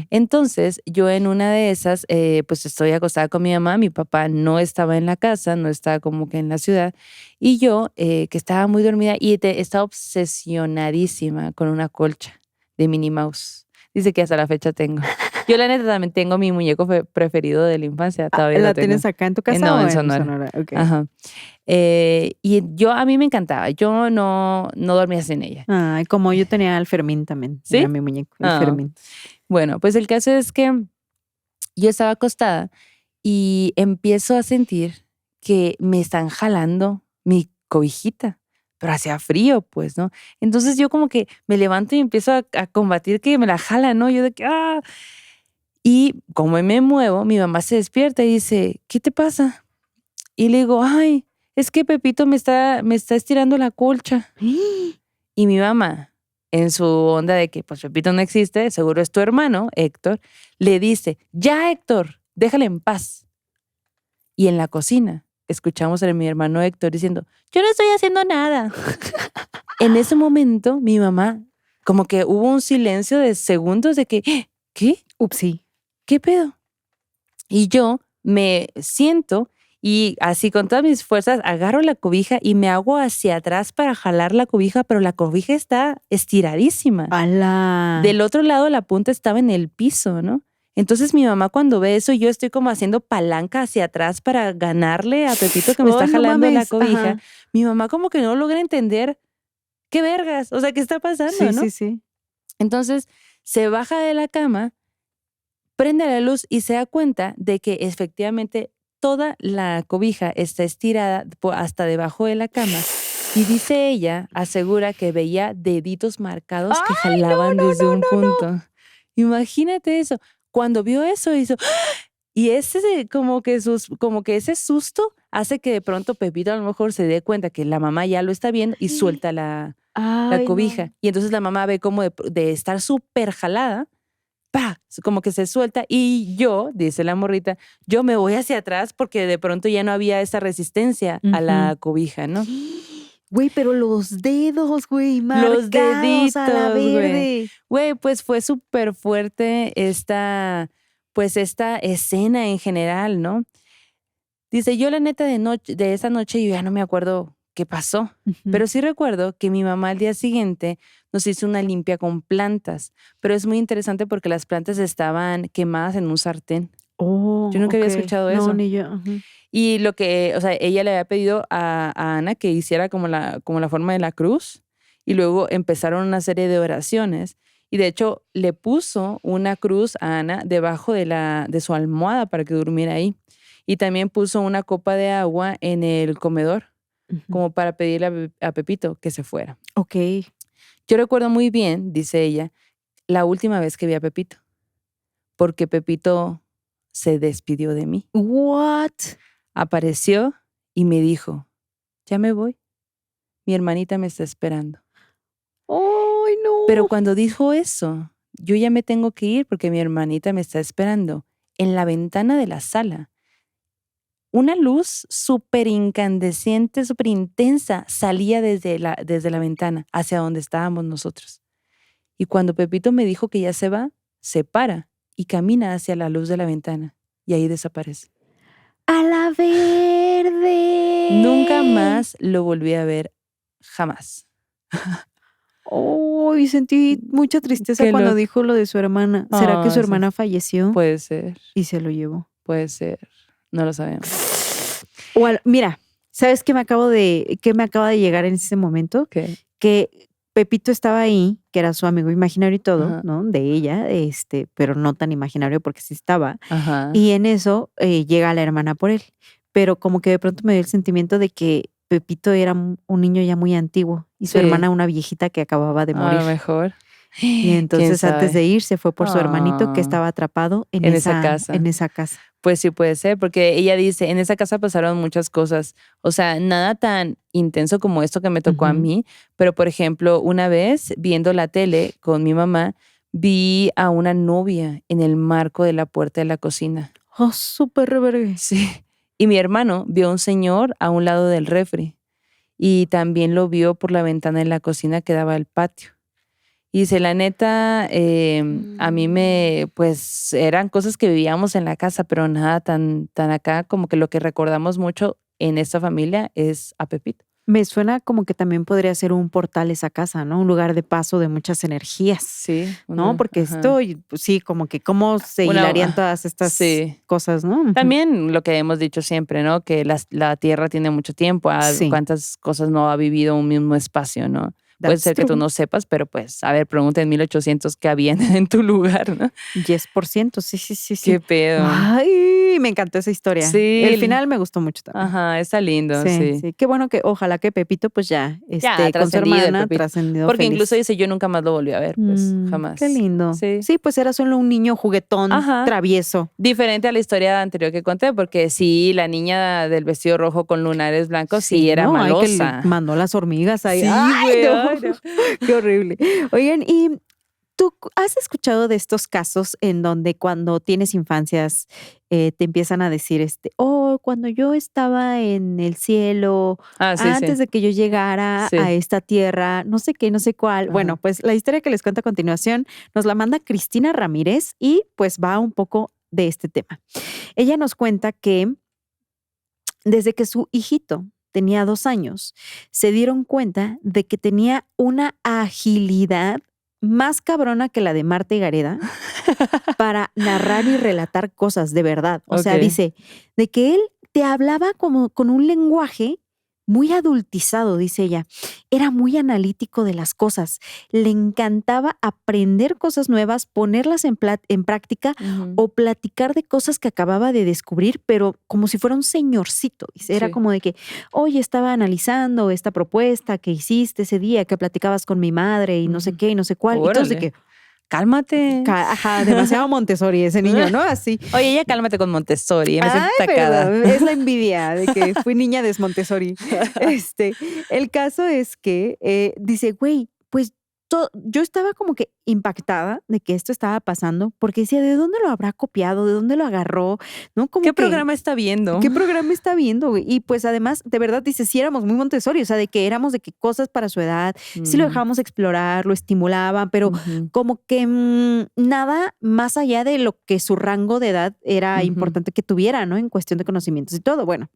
Entonces, yo en una de esas, pues estoy acostada con mi mamá, mi papá no estaba en la casa, no estaba como que en la ciudad, y yo, que estaba muy dormida y estaba obsesionadísima con una colcha de Minnie Mouse. Dice que hasta la fecha tengo. Yo la neta también tengo mi muñeco preferido de la infancia. Todavía ¿La lo tengo. tienes acá en tu casa No, o en en Sonora. Ok. Ajá. Y a mí me encantaba. Yo no dormía sin ella. Ay, como yo tenía al Fermín también. ¿Sí? Era mi muñeco, el Ah. Fermín. Bueno, pues el caso es que yo estaba acostada y empiezo a sentir que me están jalando mi cobijita, pero hacía frío, pues, ¿no? Entonces yo como que me levanto y empiezo a combatir que me la jalan, ¿no? Yo de que, ¡ah! Y como me muevo, mi mamá se despierta y dice, ¿qué te pasa? Y le digo, ay, es que Pepito me está estirando la colcha. Y mi mamá, en su onda de que pues Pepito no existe, seguro es tu hermano, Héctor, le dice, ya Héctor, déjale en paz. Y en la cocina escuchamos a mi hermano Héctor diciendo, yo no estoy haciendo nada. En ese momento mi mamá, como que hubo un silencio de segundos de que, ¿qué? Upsi. ¿Qué pedo? Y yo me siento y así con todas mis fuerzas agarro la cobija y me hago hacia atrás para jalar la cobija, pero la cobija está estiradísima. ¡Hala! Del otro lado la punta estaba en el piso, ¿no? Entonces mi mamá cuando ve eso, yo estoy como haciendo palanca hacia atrás para ganarle a Pepito que me está ¡Ay, no jalando la mames! cobija. Ajá. Mi mamá como que no logra entender qué vergas, o sea, qué está pasando, Sí, ¿no? sí, sí. Entonces se baja de la cama, prende la luz y se da cuenta de que efectivamente toda la cobija está estirada hasta debajo de la cama. Y dice ella, asegura que veía deditos marcados que ¡Ay, jalaban no, desde no, un no, punto. Imagínate eso. Cuando vio eso, hizo... Y como que ese susto hace que de pronto Pepito a lo mejor se dé cuenta que la mamá ya lo está viendo y suelta la Ay, cobija. no. Y entonces la mamá ve como de estar súper jalada, ¡pa! Como que se suelta y yo, dice la morrita, yo me voy hacia atrás porque de pronto ya no había esa resistencia a la cobija, ¿no? Güey, pero los dedos, güey, Los marcados a la deditos, güey. verde. Güey, pues fue súper fuerte esta escena en general, ¿no? Dice, yo la neta de esa noche yo ya no me acuerdo qué pasó, pero sí recuerdo que mi mamá al día siguiente nos hizo una limpia con plantas, pero es muy interesante porque las plantas estaban quemadas en un sartén. Oh, Yo nunca había ok. escuchado No, eso. ni yo. Ajá. Y lo que, o sea, ella le había pedido a Ana que hiciera como la forma de la cruz y luego empezaron una serie de oraciones y de hecho le puso una cruz a Ana debajo de su almohada para que durmiera ahí. Y también puso una copa de agua en el comedor como para pedirle a Pepito que se fuera. Ok. Yo recuerdo muy bien, dice ella, la última vez que vi a Pepito, porque Pepito se despidió de mí. What? Apareció y me dijo, ya me voy, mi hermanita me está esperando. ¡Ay, no! Pero cuando dijo eso, yo ya me tengo que ir porque mi hermanita me está esperando. En la ventana de la sala, una luz súper incandescente, súper intensa, salía desde la ventana hacia donde estábamos nosotros. Y cuando Pepito me dijo que ya se va, se para y camina hacia la luz de la ventana y ahí desaparece. ¡A la verde! Nunca más lo volví a ver, jamás. ¡Ay! Sentí mucha tristeza Qué cuando loco. dijo lo de su hermana. ¿Será que Ah, su sí. hermana falleció Puede ser, y se lo llevó? puede ser. No lo sabemos. Mira, ¿sabes qué me acaba de llegar en ese momento? ¿Qué? Que Pepito estaba ahí, que era su amigo imaginario y todo, Ajá. ¿no? De ella, pero no tan imaginario porque sí estaba. Ajá. Y en eso llega la hermana por él. Pero como que de pronto me dio el sentimiento de que Pepito era un niño ya muy antiguo y su Sí. hermana una viejita que acababa de A morir. lo mejor. Y entonces antes sabe? de ir se fue por su hermanito que Ah. estaba atrapado en En esa casa. En esa casa. Pues sí puede ser, porque ella dice, en esa casa pasaron muchas cosas. O sea, nada tan intenso como esto que me tocó a Ujú. mí, pero por ejemplo, una vez viendo la tele con mi mamá, vi a una novia en el marco de la puerta de la cocina. Oh, súper revergue. Sí. Y mi hermano vio a un señor a un lado del refri y también lo vio por la ventana de la cocina que daba al patio. Y dice, la neta, a mí pues eran cosas que vivíamos en la casa, pero nada tan acá, como que lo que recordamos mucho en esta familia es a Pepito. Me suena como que también podría ser un portal esa casa, ¿no? Un lugar de paso de muchas energías, Sí. ¿no? Porque esto, pues sí, como que cómo se hilarían todas estas cosas, ¿no? Ujú. También lo que hemos dicho siempre, ¿no? Que la Tierra tiene mucho tiempo. Sí. ¿Cuántas cosas no ha vivido un mismo espacio, no? Puede That's ser que tú true. no sepas, pero pues, a ver, pregunta en 1800 qué había en tu lugar, ¿no? 10%, sí. Qué pedo. Ay, me encantó esa historia. Sí. El final me gustó mucho también. Ajá, está lindo, sí. Sí. Qué bueno que ojalá que Pepito pues ya Ya, con su trascendido el hermana Pepito. trascendido Porque feliz. incluso dice, yo nunca más lo volví a ver, pues, jamás. Qué lindo. Sí. Pues era solo un niño juguetón, Ajá. travieso. Diferente a la historia anterior que conté, porque sí, la niña del vestido rojo con lunares blancos sí era ¿no? Ay, que malosa. le mandó las hormigas ahí. Sí, ¡Ay, güey, no! ay, no. Qué horrible. Oigan, ¿y tú has escuchado de estos casos en donde cuando tienes infancias te empiezan a decir, cuando yo estaba en el cielo, Sí, antes de que yo llegara Sí. a esta tierra, no sé qué, no sé cuál? Ajá. Bueno, pues la historia que les cuento a continuación nos la manda Cristina Ramírez y pues va un poco de este tema. Ella nos cuenta que desde que su hijito tenía 2 años, se dieron cuenta de que tenía una agilidad más cabrona que la de Marta y Gareda para narrar y relatar cosas de verdad. O sea, Ok. dice, de que él te hablaba como con un lenguaje muy adultizado, dice ella. Era muy analítico de las cosas. Le encantaba aprender cosas nuevas, ponerlas en práctica Ujú. o platicar de cosas que acababa de descubrir, pero como si fuera un señorcito. Dice, era Sí. como de que, oye, estaba analizando esta propuesta que hiciste ese día, que platicabas con mi madre y no sé Ujú. qué y no sé cuál. Y entonces de Órale. que, Cálmate. ajá, demasiado Montessori ese niño, ¿no? Así. Oye, ya cálmate con Montessori, me siento Ay, atacada. perdón, es la envidia de que fui niña de Montessori. El caso es que dice, güey, pues yo estaba como que impactada de que esto estaba pasando porque decía, ¿de dónde lo habrá copiado? ¿De dónde lo agarró? ¿No? Como ¿Qué que, programa está viendo? ¿qué programa está viendo, güey? Y pues además, de verdad, dice, sí éramos muy Montessori, o sea, de que éramos de que cosas para su edad, sí lo dejábamos explorar, lo estimulaban, pero Ujú. como que nada más allá de lo que su rango de edad era Ujú. importante que tuviera, ¿no? En cuestión de conocimientos y todo. Bueno,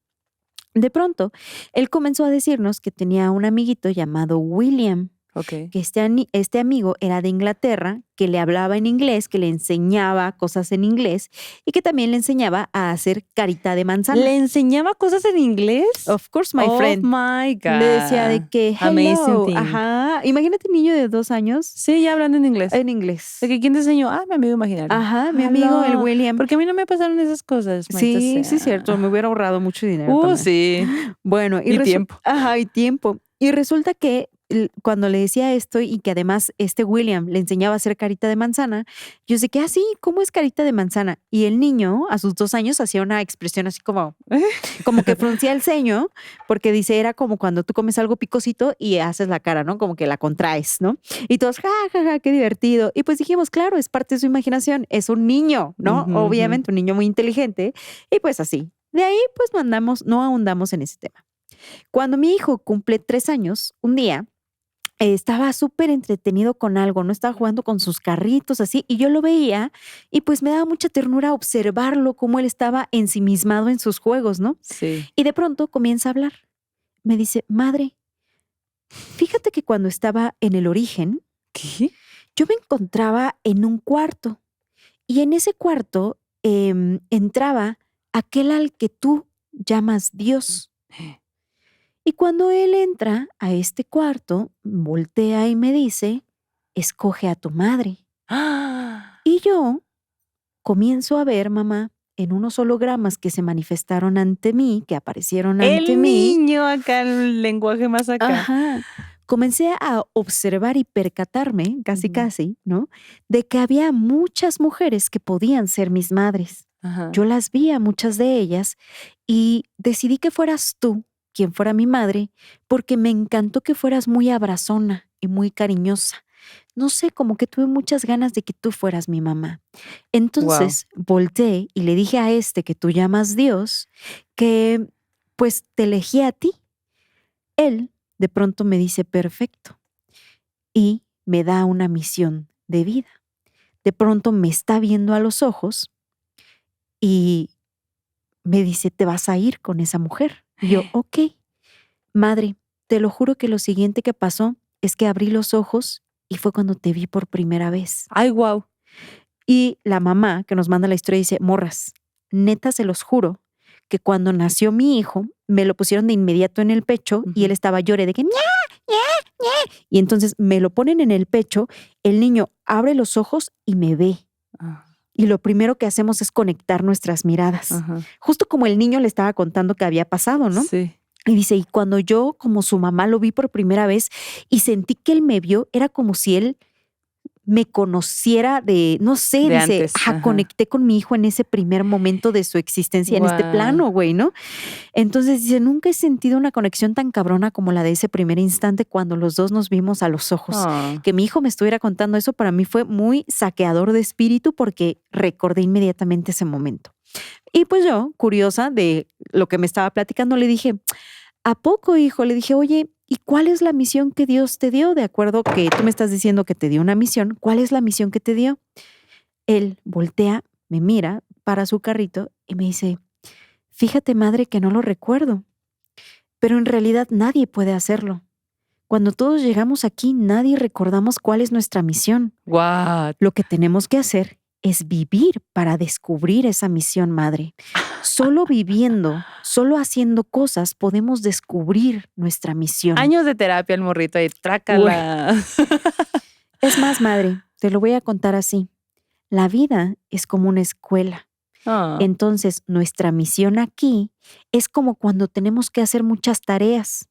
de pronto, él comenzó a decirnos que tenía un amiguito llamado William, Ok. que este amigo era de Inglaterra, que le hablaba en inglés, que le enseñaba cosas en inglés y que también le enseñaba a hacer carita de manzana. ¿Le enseñaba cosas en inglés? Of course, my friend. Oh my God. Le decía de que Amazing hello. thing. Ajá. Imagínate un niño de 2 años Sí, ya hablando en inglés. en inglés. ¿De que quién te enseñó? Mi amigo imaginario. Ajá, mi amigo, el William. Porque a mí no me pasaron esas cosas. Sí, sí, cierto. Me hubiera ahorrado mucho dinero también. Sí. Bueno, Y tiempo. Ajá, y tiempo. Y resulta que cuando le decía esto y que además William le enseñaba a hacer carita de manzana, yo sé que, sí, ¿cómo es carita de manzana? Y el niño a sus 2 años hacía una expresión así como que fruncía el ceño, porque dice, era como cuando tú comes algo picosito y haces la cara, ¿no? Como que la contraes, ¿no? Y todos, qué divertido. Y pues dijimos, claro, es parte de su imaginación, es un niño, ¿no? Ujú, Obviamente un niño muy inteligente. Y pues así. De ahí pues no ahondamos en ese tema. Cuando mi hijo cumple 3 años, un día estaba súper entretenido con algo, ¿no? Estaba jugando con sus carritos así y yo lo veía y pues me daba mucha ternura observarlo, cómo él estaba ensimismado en sus juegos, ¿no? Sí. Y de pronto comienza a hablar. Me dice, madre, fíjate que cuando estaba en el origen, ¿Qué? yo me encontraba en un cuarto y en ese cuarto entraba aquel al que tú llamas Dios. Y cuando él entra a este cuarto, voltea y me dice, escoge a tu madre. Y yo comienzo a ver, mamá, en unos hologramas que se manifestaron ante mí, que aparecieron ante El mí. niño acá, el lenguaje más acá. Ajá. Comencé a observar y percatarme, casi, Ujú. ¿no? De que había muchas mujeres que podían ser mis madres. Ajá. Yo las vi a muchas de ellas y decidí que fueras tú quien fuera mi madre porque me encantó que fueras muy abrazona y muy cariñosa. No sé, como que tuve muchas ganas de que tú fueras mi mamá. Entonces volteé y le dije a que tú llamas Dios que pues te elegí a ti. Él de pronto me dice perfecto y me da una misión de vida. De pronto me está viendo a los ojos y me dice, te vas a ir con esa mujer. Y yo, ok, madre, te lo juro que lo siguiente que pasó es que abrí los ojos y fue cuando te vi por primera vez. Ay, wow. Y la mamá que nos manda la historia dice, morras, neta se los juro que cuando nació mi hijo, me lo pusieron de inmediato en el pecho y él estaba llore de que ña, ña, ña. Y entonces me lo ponen en el pecho, el niño abre los ojos y me ve. Y lo primero que hacemos es conectar nuestras miradas. Justo como el niño le estaba contando que había pasado, ¿no? Sí. Y dice, y cuando yo como su mamá lo vi por primera vez y sentí que él me vio, era como si él me conociera de, no sé, De dice, antes, ajá. conecté con mi hijo en ese primer momento de su existencia en este Guau. plano, güey, ¿no? Entonces dice, nunca he sentido una conexión tan cabrona como la de ese primer instante cuando los dos nos vimos a los ojos. Ah. Que mi hijo me estuviera contando eso para mí fue muy saqueador de espíritu porque recordé inmediatamente ese momento. Y pues yo, curiosa de lo que me estaba platicando, le dije, ¿a poco, hijo? Le dije, oye, ¿y cuál es la misión que Dios te dio? De acuerdo que tú me estás diciendo que te dio una misión, ¿cuál es la misión que te dio? Él voltea, me mira, para su carrito y me dice, fíjate, madre, que no lo recuerdo, pero en realidad nadie puede hacerlo. Cuando todos llegamos aquí, nadie recordamos cuál es nuestra misión. What? Lo que tenemos que hacer es vivir para descubrir esa misión, madre. Solo viviendo, solo haciendo cosas podemos descubrir nuestra misión. Años de terapia el morrito ahí, trácala. Es más, madre, te lo voy a contar así. La vida es como una escuela. Ah. Entonces, nuestra misión aquí es como cuando tenemos que hacer muchas tareas.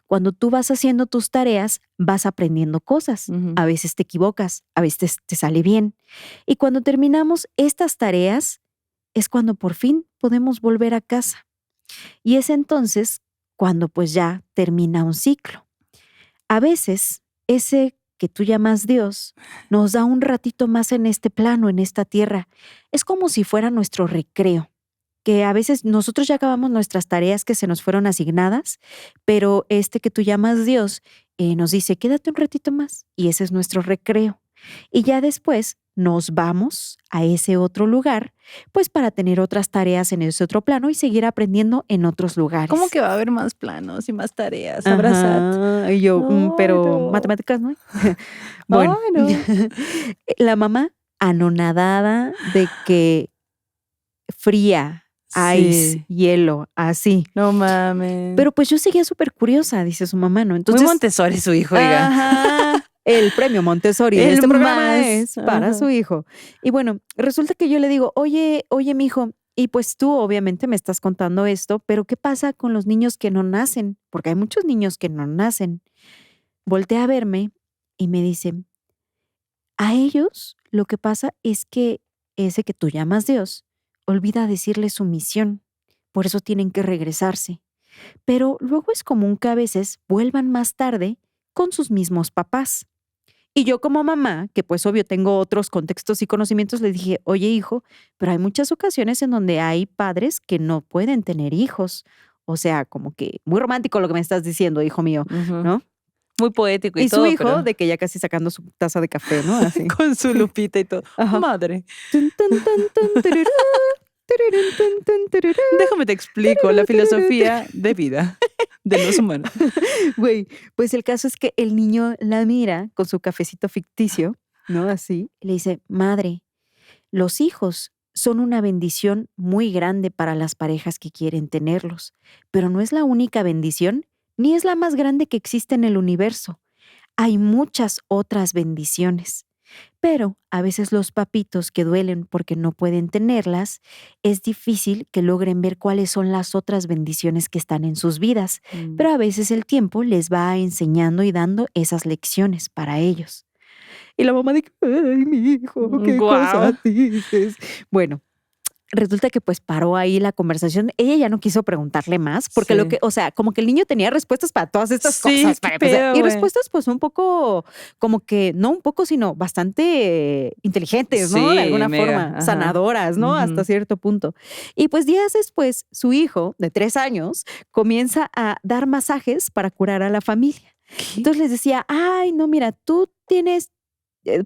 Cuando tú vas haciendo tus tareas, vas aprendiendo cosas. A veces te equivocas, a veces te sale bien. Y cuando terminamos estas tareas, es cuando por fin podemos volver a casa. Y es entonces cuando pues ya termina un ciclo. A veces, ese que tú llamas Dios nos da un ratito más en este plano, en esta tierra. Es como si fuera nuestro recreo. Que a veces nosotros ya acabamos nuestras tareas que se nos fueron asignadas, pero este que tú llamas Dios nos dice, quédate un ratito más, y ese es nuestro recreo. Y ya después nos vamos a ese otro lugar, pues para tener otras tareas en ese otro plano y seguir aprendiendo en otros lugares. ¿Cómo que va a haber más planos y más tareas? Abrazad. Y yo, Ay, pero no. matemáticas, ¿no? Bueno, Ay, no. la mamá anonadada de que fría, ice, Sí. hielo, así. No mames. Pero pues yo seguía súper curiosa, dice su mamá, ¿no? Entonces, muy Montessori su hijo, oiga. ajá, el premio Montessori de El este programa más. es para Ajá. su hijo. Y bueno, resulta que yo le digo, oye, mijo, y pues tú obviamente me estás contando esto, pero ¿qué pasa con los niños que no nacen? Porque hay muchos niños que no nacen. Voltea a verme y me dice, a ellos lo que pasa es que ese que tú llamas Dios olvida decirle su misión, por eso tienen que regresarse. Pero luego es común que a veces vuelvan más tarde con sus mismos papás. Y yo como mamá, que pues obvio tengo otros contextos y conocimientos, le dije, oye hijo, pero hay muchas ocasiones en donde hay padres que no pueden tener hijos. O sea, como que muy romántico lo que me estás diciendo, hijo mío, ¿no? Muy poético y, Y todo. su hijo, pero de que ya casi sacando su taza de café, ¿no? Así. con su lupita y todo. Ajá. Madre, Tun, tun, tun, tun, tururú, tururún, tun, tun, tururú. déjame te explico la filosofía de vida de los humanos. Güey, pues el caso es que el niño la mira con su cafecito ficticio, ¿no? Así, y le dice, madre, los hijos son una bendición muy grande para las parejas que quieren tenerlos, pero no es la única bendición, ni es la más grande que existe en el universo. Hay muchas otras bendiciones. Pero a veces los papitos que duelen porque no pueden tenerlas, es difícil que logren ver cuáles son las otras bendiciones que están en sus vidas. Pero a veces el tiempo les va enseñando y dando esas lecciones para ellos. Y la mamá dice, ay, mi hijo, qué Guau. cosa dices. Bueno, resulta que pues paró ahí la conversación. Ella ya no quiso preguntarle más porque Sí. o sea, como que el niño tenía respuestas para todas estas Sí, cosas. qué Para empezar. pedo, Y güey. respuestas pues un poco, como que, no un poco, sino bastante inteligentes, ¿no? Sí, De alguna mega, forma, ajá. sanadoras, ¿no? Ujú. Hasta cierto punto. Y pues días después, su hijo de 3 años comienza a dar masajes para curar a la familia. Entonces les decía, ay, no, mira, tú tienes,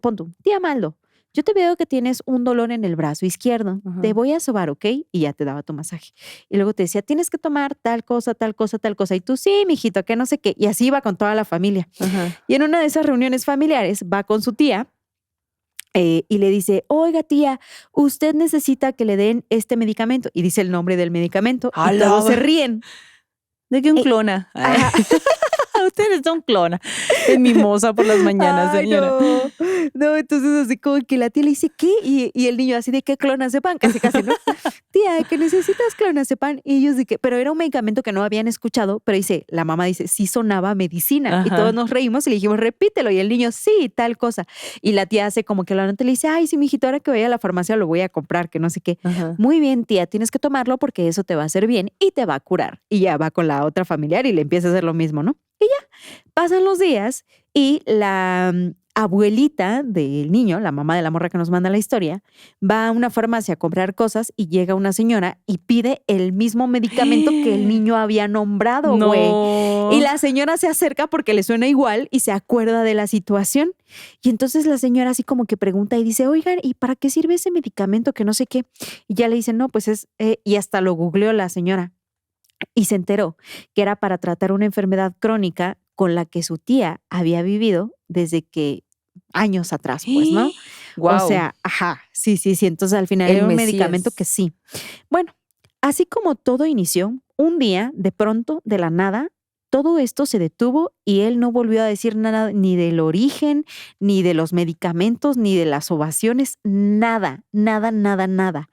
pon tú, tía Maldo, yo te veo que tienes un dolor en el brazo izquierdo, Ajá. te voy a sobar, ¿ok? Y ya te daba tu masaje. Y luego te decía, tienes que tomar tal cosa, tal cosa, tal cosa. Y tú, sí, mijito, que no sé qué. Y así iba con toda la familia. Ajá. Y en una de esas reuniones familiares va con su tía y le dice, oiga tía, usted necesita que le den este medicamento. Y dice el nombre del medicamento y ¡Hala! todos se ríen. ¿De qué un Eh, clona? Ajá. Ustedes son clona. Es mimosa por las mañanas, Ay, señora. no. No, entonces así como que la tía le dice, ¿qué? Y el niño así de, ¿qué clonazepam? Casi, casi, ¿no? Tía, que necesitas clonazepam. Y ellos de que, pero era un medicamento que no habían escuchado, pero dice, la mamá dice, sí sonaba medicina. Y Ajá. todos nos reímos y le dijimos, repítelo. Y el niño, sí, tal cosa. Y la tía hace como que lo anota y le dice, ay, sí, mijito, ahora que vaya a la farmacia lo voy a comprar, que no sé qué. Ajá. Muy bien, tía, tienes que tomarlo porque eso te va a hacer bien y te va a curar. Y ya va con la otra familiar y le empieza a hacer lo mismo, ¿no? Y ya, pasan los días y la abuelita del niño, la mamá de la morra que nos manda la historia, va a una farmacia a comprar cosas y llega una señora y pide el mismo medicamento que el niño había nombrado, güey. No. Y la señora se acerca porque le suena igual y se acuerda de la situación. Y entonces la señora así como que pregunta y dice, oigan, ¿y para qué sirve ese medicamento que no sé qué? Y ya le dicen, no, pues es, y hasta lo googleó la señora. Y se enteró que era para tratar una enfermedad crónica con la que su tía había vivido desde que años atrás, pues, ¿no? O Guau. sea, ajá, sí, sí, sí. Entonces al final El era un Mesías. medicamento que sí. Bueno, así como todo inició, un día, de pronto, de la nada, todo esto se detuvo y él no volvió a decir nada ni del origen, ni de los medicamentos, ni de las ovaciones, nada, nada, nada, nada.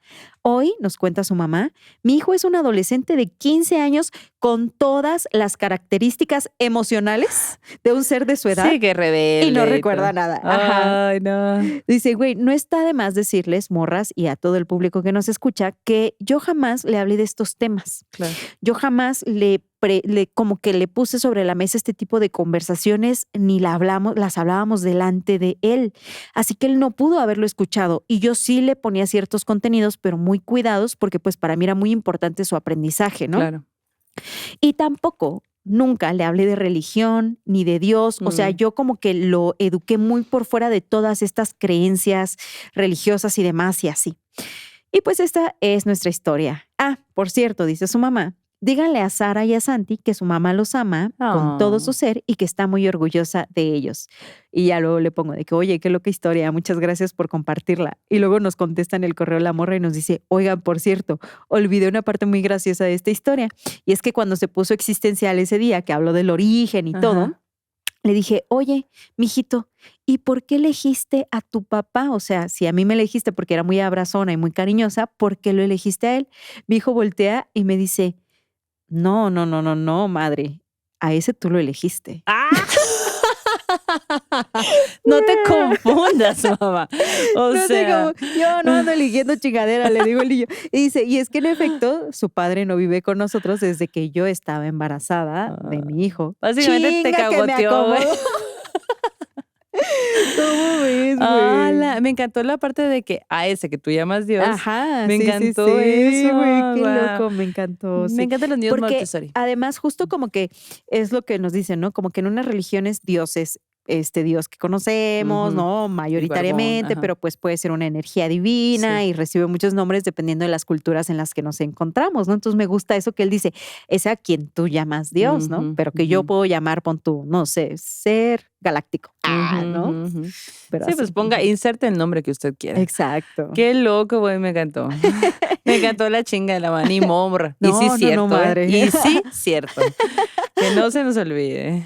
Hoy, nos cuenta su mamá, mi hijo es un adolescente de 15 años con todas las características emocionales de un ser de su edad Sí, que rebelde. y no todo. recuerda nada. Ajá. Ay, no. Dice, güey, no está de más decirles, morras, y a todo el público que nos escucha, que yo jamás le hablé de estos temas. Claro. Yo jamás como que le puse sobre la mesa este tipo de conversaciones, ni las hablábamos delante de él. Así que él no pudo haberlo escuchado. Y yo sí le ponía ciertos contenidos, pero muy cuidados, porque pues para mí era muy importante su aprendizaje, ¿no? Claro. Y tampoco nunca le hablé de religión ni de Dios. O sea, yo como que lo eduqué muy por fuera de todas estas creencias religiosas y demás y así. Y pues esta es nuestra historia. Ah, por cierto, dice su mamá, díganle a Sara y a Santi que su mamá los ama con todo su ser y que está muy orgullosa de ellos. Y ya luego le pongo de que, oye, qué loca historia, muchas gracias por compartirla. Y luego nos contesta en el correo la morra y nos dice, oigan, por cierto, olvidé una parte muy graciosa de esta historia. Y es que cuando se puso existencial ese día, que habló del origen y todo, le dije, oye, mijito, ¿y por qué elegiste a tu papá? O sea, si a mí me elegiste porque era muy abrazona y muy cariñosa, ¿por qué lo elegiste a él? Mi hijo voltea y me dice, no, madre, a ese tú lo elegiste. ¡Ah! No te confundas, mamá. O No sé sea, cómo, yo no ando eligiendo chingadera, le digo el niño. Y dice, y es que en efecto, su padre no vive con nosotros desde que yo estaba embarazada de mi hijo. básicamente te Chinga que me cagoteó, güey. acomodo. ¿Cómo ves, güey? Me encantó la parte de que a ese que tú llamas Dios. Ajá, Me sí, encantó sí, sí, eso. güey, qué Guau. loco, me encantó. Me Sí. encantan los niños Porque Montessori. además justo como que es lo que nos dicen, ¿no? Como que en unas religiones Dios es este Dios que conocemos, Ujú. ¿no? Mayoritariamente, ajá. pero pues puede ser una energía divina Sí. y recibe muchos nombres dependiendo de las culturas en las que nos encontramos, ¿no? Entonces me gusta eso que él dice, es a quien tú llamas Dios, ¿no? Ujú, Pero que yo ujú. puedo llamar, pon tú, no sé, ser galáctico. ¿No? Ujú, ujú. Pero Sí, así. pues ponga, Ujú. inserte el nombre que usted quiera. Exacto. Qué loco, güey, me encantó. Me encantó la chinga de la mano y morra. Y sí, No, cierto, madre. Y sí, cierto. Que no se nos olvide.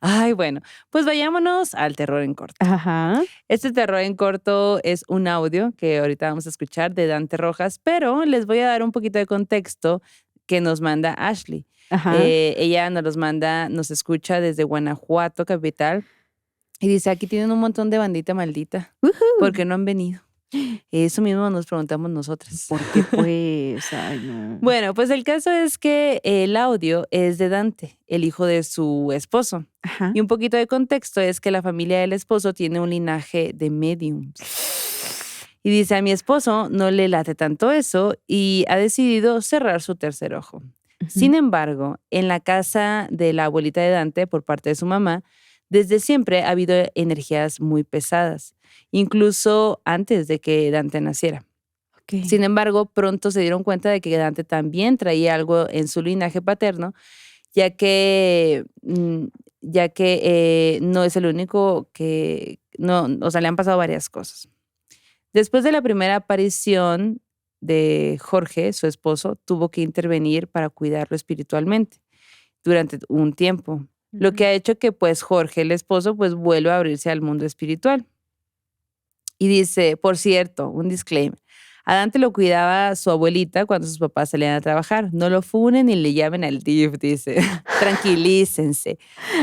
Ay, bueno, pues vayámonos al terror en corto. Ajá. Este terror en corto es un audio que ahorita vamos a escuchar de Dante Rojas, pero les voy a dar un poquito de contexto que nos manda Ashley. Ajá. Ella nos escucha desde Guanajuato, capital, y dice, aquí tienen un montón de bandita maldita. ¿Por qué no han venido? Eso mismo nos preguntamos nosotras. ¿Por qué pues? Ay, no. Bueno, pues el caso es que el audio es de Dante, el hijo de su esposo. Ajá. Y un poquito de contexto es que la familia del esposo tiene un linaje de mediums. Y dice, a mi esposo no le late tanto eso y ha decidido cerrar su tercer ojo. Sin embargo, en la casa de la abuelita de Dante, por parte de su mamá, Desde siempre ha habido energías muy pesadas, incluso antes de que Dante naciera. Ok. Sin embargo, pronto se dieron cuenta de que Dante también traía algo en su linaje paterno, ya que, no es el único que, no, o sea, le han pasado varias cosas. Después de la primera aparición de Jorge, su esposo, tuvo que intervenir para cuidarlo espiritualmente durante un tiempo, lo que ha hecho que pues Jorge, el esposo, pues vuelva a abrirse al mundo espiritual. Y dice, por cierto, un disclaimer. A Dante lo cuidaba su abuelita cuando sus papás salían a trabajar. No lo funen ni le llamen al DIF, dice. Tranquilícense.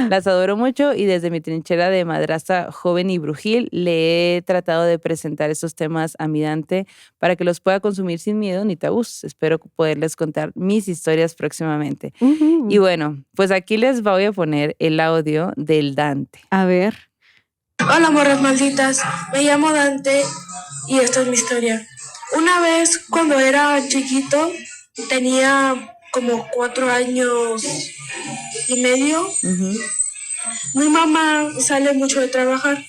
Las adoro mucho y desde mi trinchera de madrastra joven y brujil le he tratado de presentar estos temas a mi Dante para que los pueda consumir sin miedo ni tabús. Espero poderles contar mis historias próximamente. Y bueno, pues aquí les voy a poner el audio del Dante. A ver. Hola, morras malditas. Me llamo Dante y esta es mi historia. Una vez, cuando era chiquito, tenía como 4 años y medio. Mi mamá salía mucho de trabajar.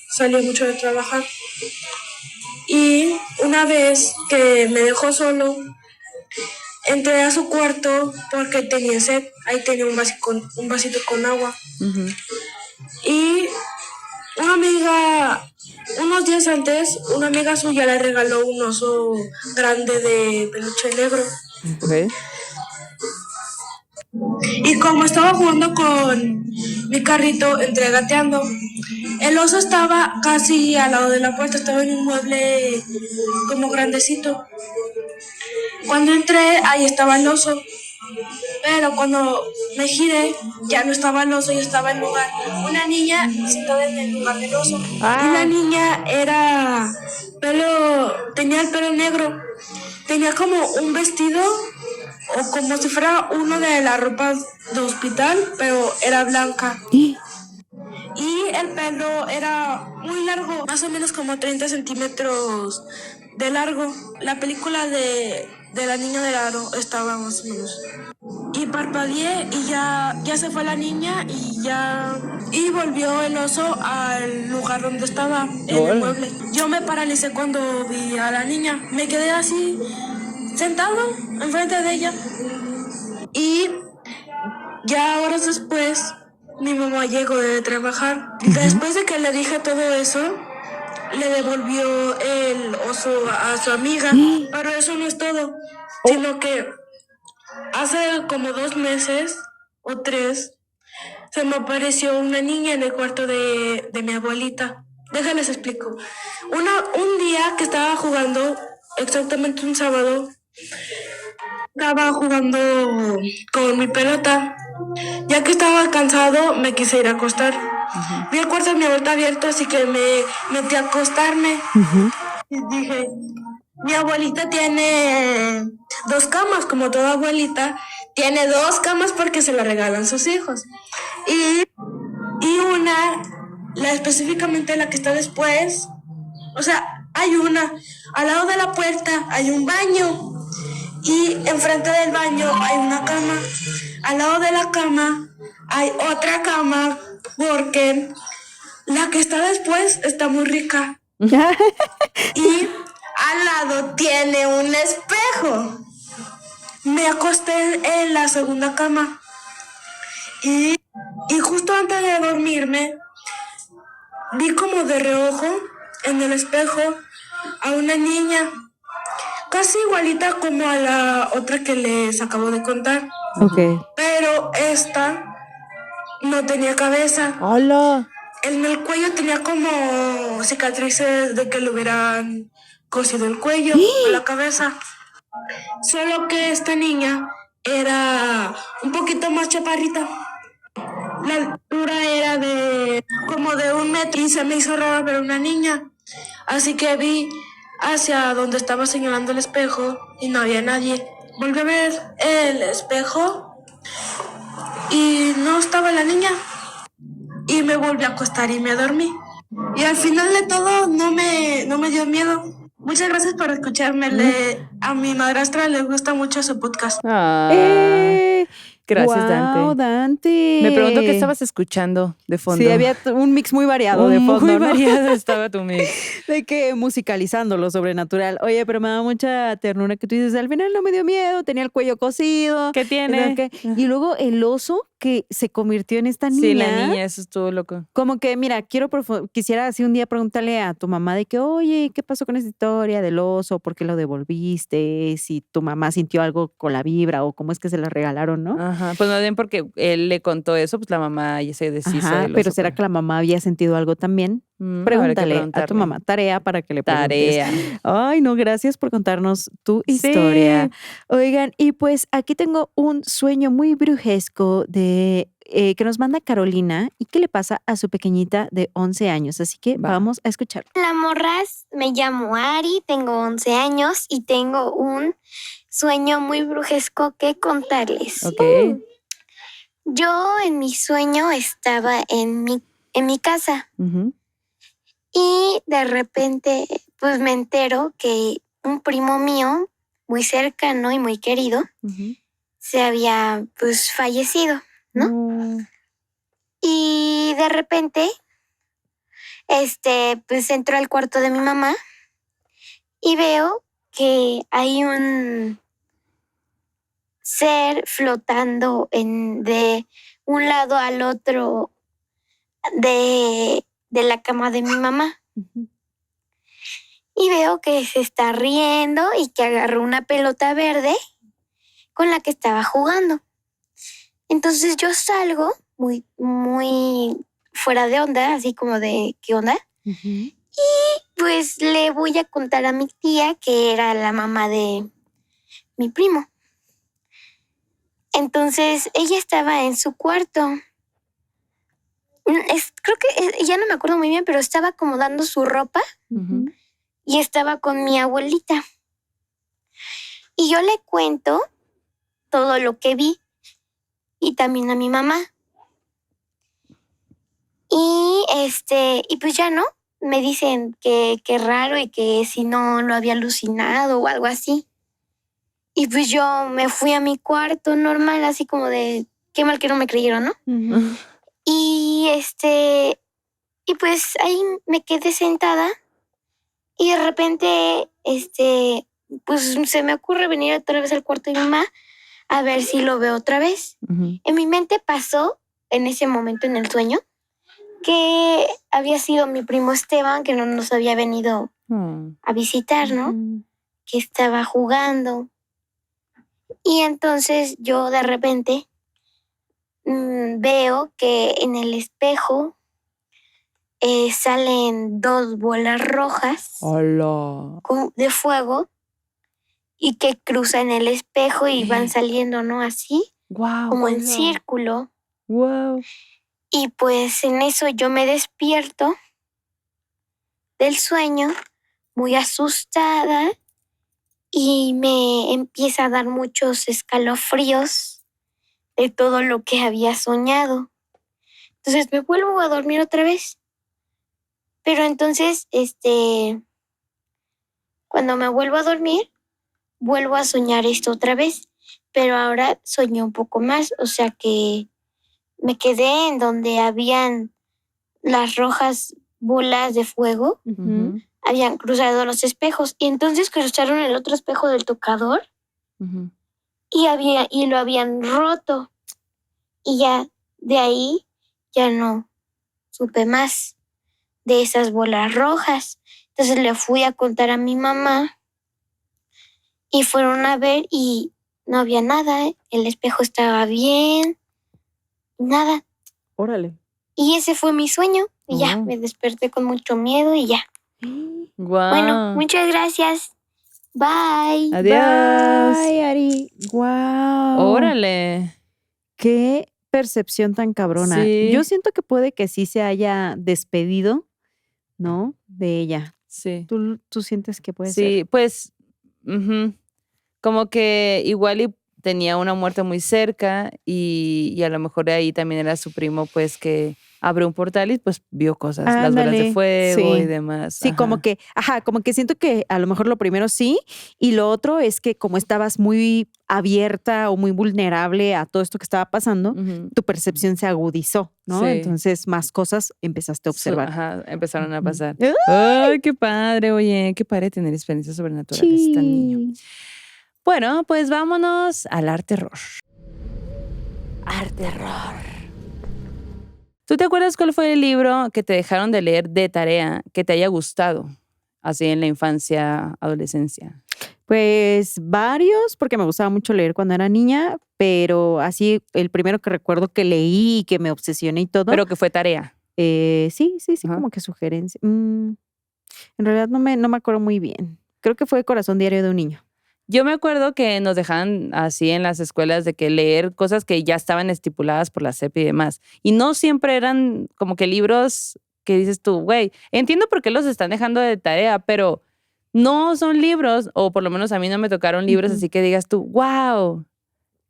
Y una vez que me dejó solo, entré a su cuarto porque tenía sed. Ahí tenía un vasito con agua. Y una amiga, unos días antes, una amiga suya le regaló un oso grande de peluche negro. Okay. Y como estaba jugando con mi carrito, entré gateando. El oso estaba casi al lado de la puerta, estaba en un mueble como grandecito. Cuando entré, ahí estaba el oso. Pero cuando me giré, ya no estaba el oso, ya estaba el lugar. Una niña sentada en el lugar del oso. Y la niña tenía el pelo negro. Tenía como un vestido o como si fuera uno de las ropas de hospital, pero era blanca. Y el pelo era muy largo, más o menos como 30 centímetros de largo. La película de la niña del aro estaba más o menos. Y parpadeé y ya se fue la niña y volvió el oso al lugar donde estaba, en el mueble. Yo me paralicé cuando vi a la niña. Me quedé así, sentado enfrente de ella. Y ya horas después, mi mamá llegó de trabajar. Después de que le dije todo eso, le devolvió el oso a su amiga. Pero eso no es todo, sino que hace como 2 meses o 3 se me apareció una niña en el cuarto de mi abuelita. Déjales explico. Un día que estaba jugando, exactamente un sábado, estaba jugando con mi pelota. Ya que estaba cansado, me quise ir a acostar. Vi el cuarto de mi abuelita abierto, así que me metí a acostarme. Y dije, mi abuelita tiene 2 camas, como toda abuelita. Tiene 2 camas porque se la regalan sus hijos. Y una, específicamente la que está después, o sea, hay una, al lado de la puerta hay un baño. Y enfrente del baño hay una cama. Al lado de la cama hay otra cama porque la que está después está muy rica. Y al lado tiene un espejo. Me acosté en la segunda cama. Y justo antes de dormirme, vi como de reojo en el espejo a una niña, casi igualita como a la otra que les acabo de contar. Ok. Pero esta no tenía cabeza. ¡Hola! En el cuello tenía como cicatrices de que le hubieran cosido el cuello o la cabeza. Solo que esta niña era un poquito más chaparrita. La altura era como de 1 metro y se me hizo raro ver una niña. Así que vi hacia donde estaba señalando el espejo y no había nadie. Volví a ver el espejo y no estaba la niña. Y me volví a acostar y me dormí. Y al final de todo no me dio miedo. Muchas gracias por escucharme. A mi madrastra le gusta mucho su podcast. Ah. Gracias, Guau, Dante. Dante. Me pregunto qué estabas escuchando de fondo. Sí, había un mix muy variado de fondo, Muy ¿no? variado estaba tu mix. De que musicalizando lo sobrenatural. Oye, pero me da mucha ternura que tú dices, al final no me dio miedo, tenía el cuello cosido. ¿Qué tiene? Y luego el oso que se convirtió en esta niña. Sí, la niña, eso estuvo loco. Como que, mira, quisiera así un día preguntarle a tu mamá de que, oye, ¿qué pasó con esa historia del oso? ¿Por qué lo devolviste? Si tu mamá sintió algo con la vibra o cómo es que se la regalaron, ¿no? Ajá, pues más bien porque él le contó eso, pues la mamá ya se deshizo Ajá, del pero oso. ¿será que la mamá había sentido algo también? Habrá que Pregúntale a tu preguntarle. mamá. Tarea para que le preguntes. Tarea. Ay, no, gracias por contarnos tu Sí. historia. Oigan, y pues aquí tengo un sueño muy brujesco que nos manda Carolina y que le pasa a su pequeñita de 11 años. Así que Va. vamos a escuchar. Hola, morras. Me llamo Ari, tengo 11 años y tengo un sueño muy brujesco que contarles. Ok. Yo en mi sueño estaba en mi casa Ujú. y de repente pues me entero que un primo mío, muy cercano y muy querido, Ujú. se había pues fallecido, ¿no? No. Y de repente, pues entro al cuarto de mi mamá y veo que hay un ser flotando de un lado al otro de la cama de mi mamá. Ujú. Y veo que se está riendo y que agarró una pelota verde con la que estaba jugando. Entonces yo salgo muy, muy fuera de onda, así como de ¿qué onda? Ujú. Pues le voy a contar a mi tía que era la mamá de mi primo. Entonces ella estaba en su cuarto. Creo que ya no me acuerdo muy bien, pero estaba acomodando su ropa Ujú. y estaba con mi abuelita. Y yo le cuento todo lo que vi y también a mi mamá. Y pues ya no, me dicen que raro y que si no lo había alucinado o algo así. Y pues yo me fui a mi cuarto normal, así como de qué mal que no me creyeron, ¿no? Ujú. Y y pues ahí me quedé sentada y de repente, pues se me ocurre venir otra vez al cuarto de mi mamá a ver si lo veo otra vez. Ujú. En mi mente pasó, en ese momento en el sueño, que había sido mi primo Esteban, que no nos había venido Oh. a visitar, ¿no? Ujú. Que estaba jugando. Y entonces yo de repente veo que en el espejo salen 2 bolas rojas Hola. de fuego y que cruzan el espejo y van saliendo, ¿no? Así, Wow. como en círculo. Wow. Y pues en eso yo me despierto del sueño muy asustada y me empieza a dar muchos escalofríos de todo lo que había soñado. Entonces me vuelvo a dormir otra vez. Pero entonces, cuando me vuelvo a dormir, vuelvo a soñar esto otra vez. Pero ahora soñé un poco más, o sea que me quedé en donde habían las rojas bolas de fuego, Ujú. habían cruzado los espejos y entonces cruzaron el otro espejo del tocador Ujú. y lo habían roto. Y ya de ahí ya no supe más de esas bolas rojas. Entonces le fui a contar a mi mamá y fueron a ver y no había nada, ¿eh? El espejo estaba bien, nada. Órale. Y ese fue mi sueño y ya Oh. me desperté con mucho miedo y ya. Wow. Bueno, muchas gracias. Bye. Adiós. Bye, Ari. Wow. Órale. Qué percepción tan cabrona. Sí. Yo siento que puede que sí se haya despedido, ¿no? De ella. Sí. ¿Tú sientes que puede ser? Sí, pues ujú. Como que igual y tenía una muerte muy cerca y a lo mejor de ahí también era su primo, pues que abrió un portal y pues vio cosas, las bolas de Ándale, fuego sí. y demás. Sí, como Ajá. que siento que a lo mejor lo primero sí, y lo otro es que como estabas muy abierta o muy vulnerable a todo esto que estaba pasando, Ujú. tu percepción se agudizó, ¿no? Sí. Entonces más cosas empezaste a observar. Ajá, empezaron a Ujú. pasar. ¡Ah! Ay, qué padre, oye, qué padre tener experiencias sobrenaturales, tan niño. Sí. Bueno, pues vámonos al arte terror. Arte terror. ¿Tú te acuerdas cuál fue el libro que te dejaron de leer de tarea que te haya gustado? Así en la infancia, adolescencia. Pues varios, porque me gustaba mucho leer cuando era niña, pero así el primero que recuerdo que leí y que me obsesioné y todo, Pero que fue tarea. sí, Ajá. como que sugerencia. En realidad no me acuerdo muy bien. Creo que fue Corazón Diario de un Niño. Yo me acuerdo que nos dejaban así en las escuelas de que leer cosas que ya estaban estipuladas por la SEP y demás. Y no siempre eran como que libros que dices tú, güey, entiendo por qué los están dejando de tarea, pero no son libros, o por lo menos a mí no me tocaron libros Ujú. así que digas tú, wow,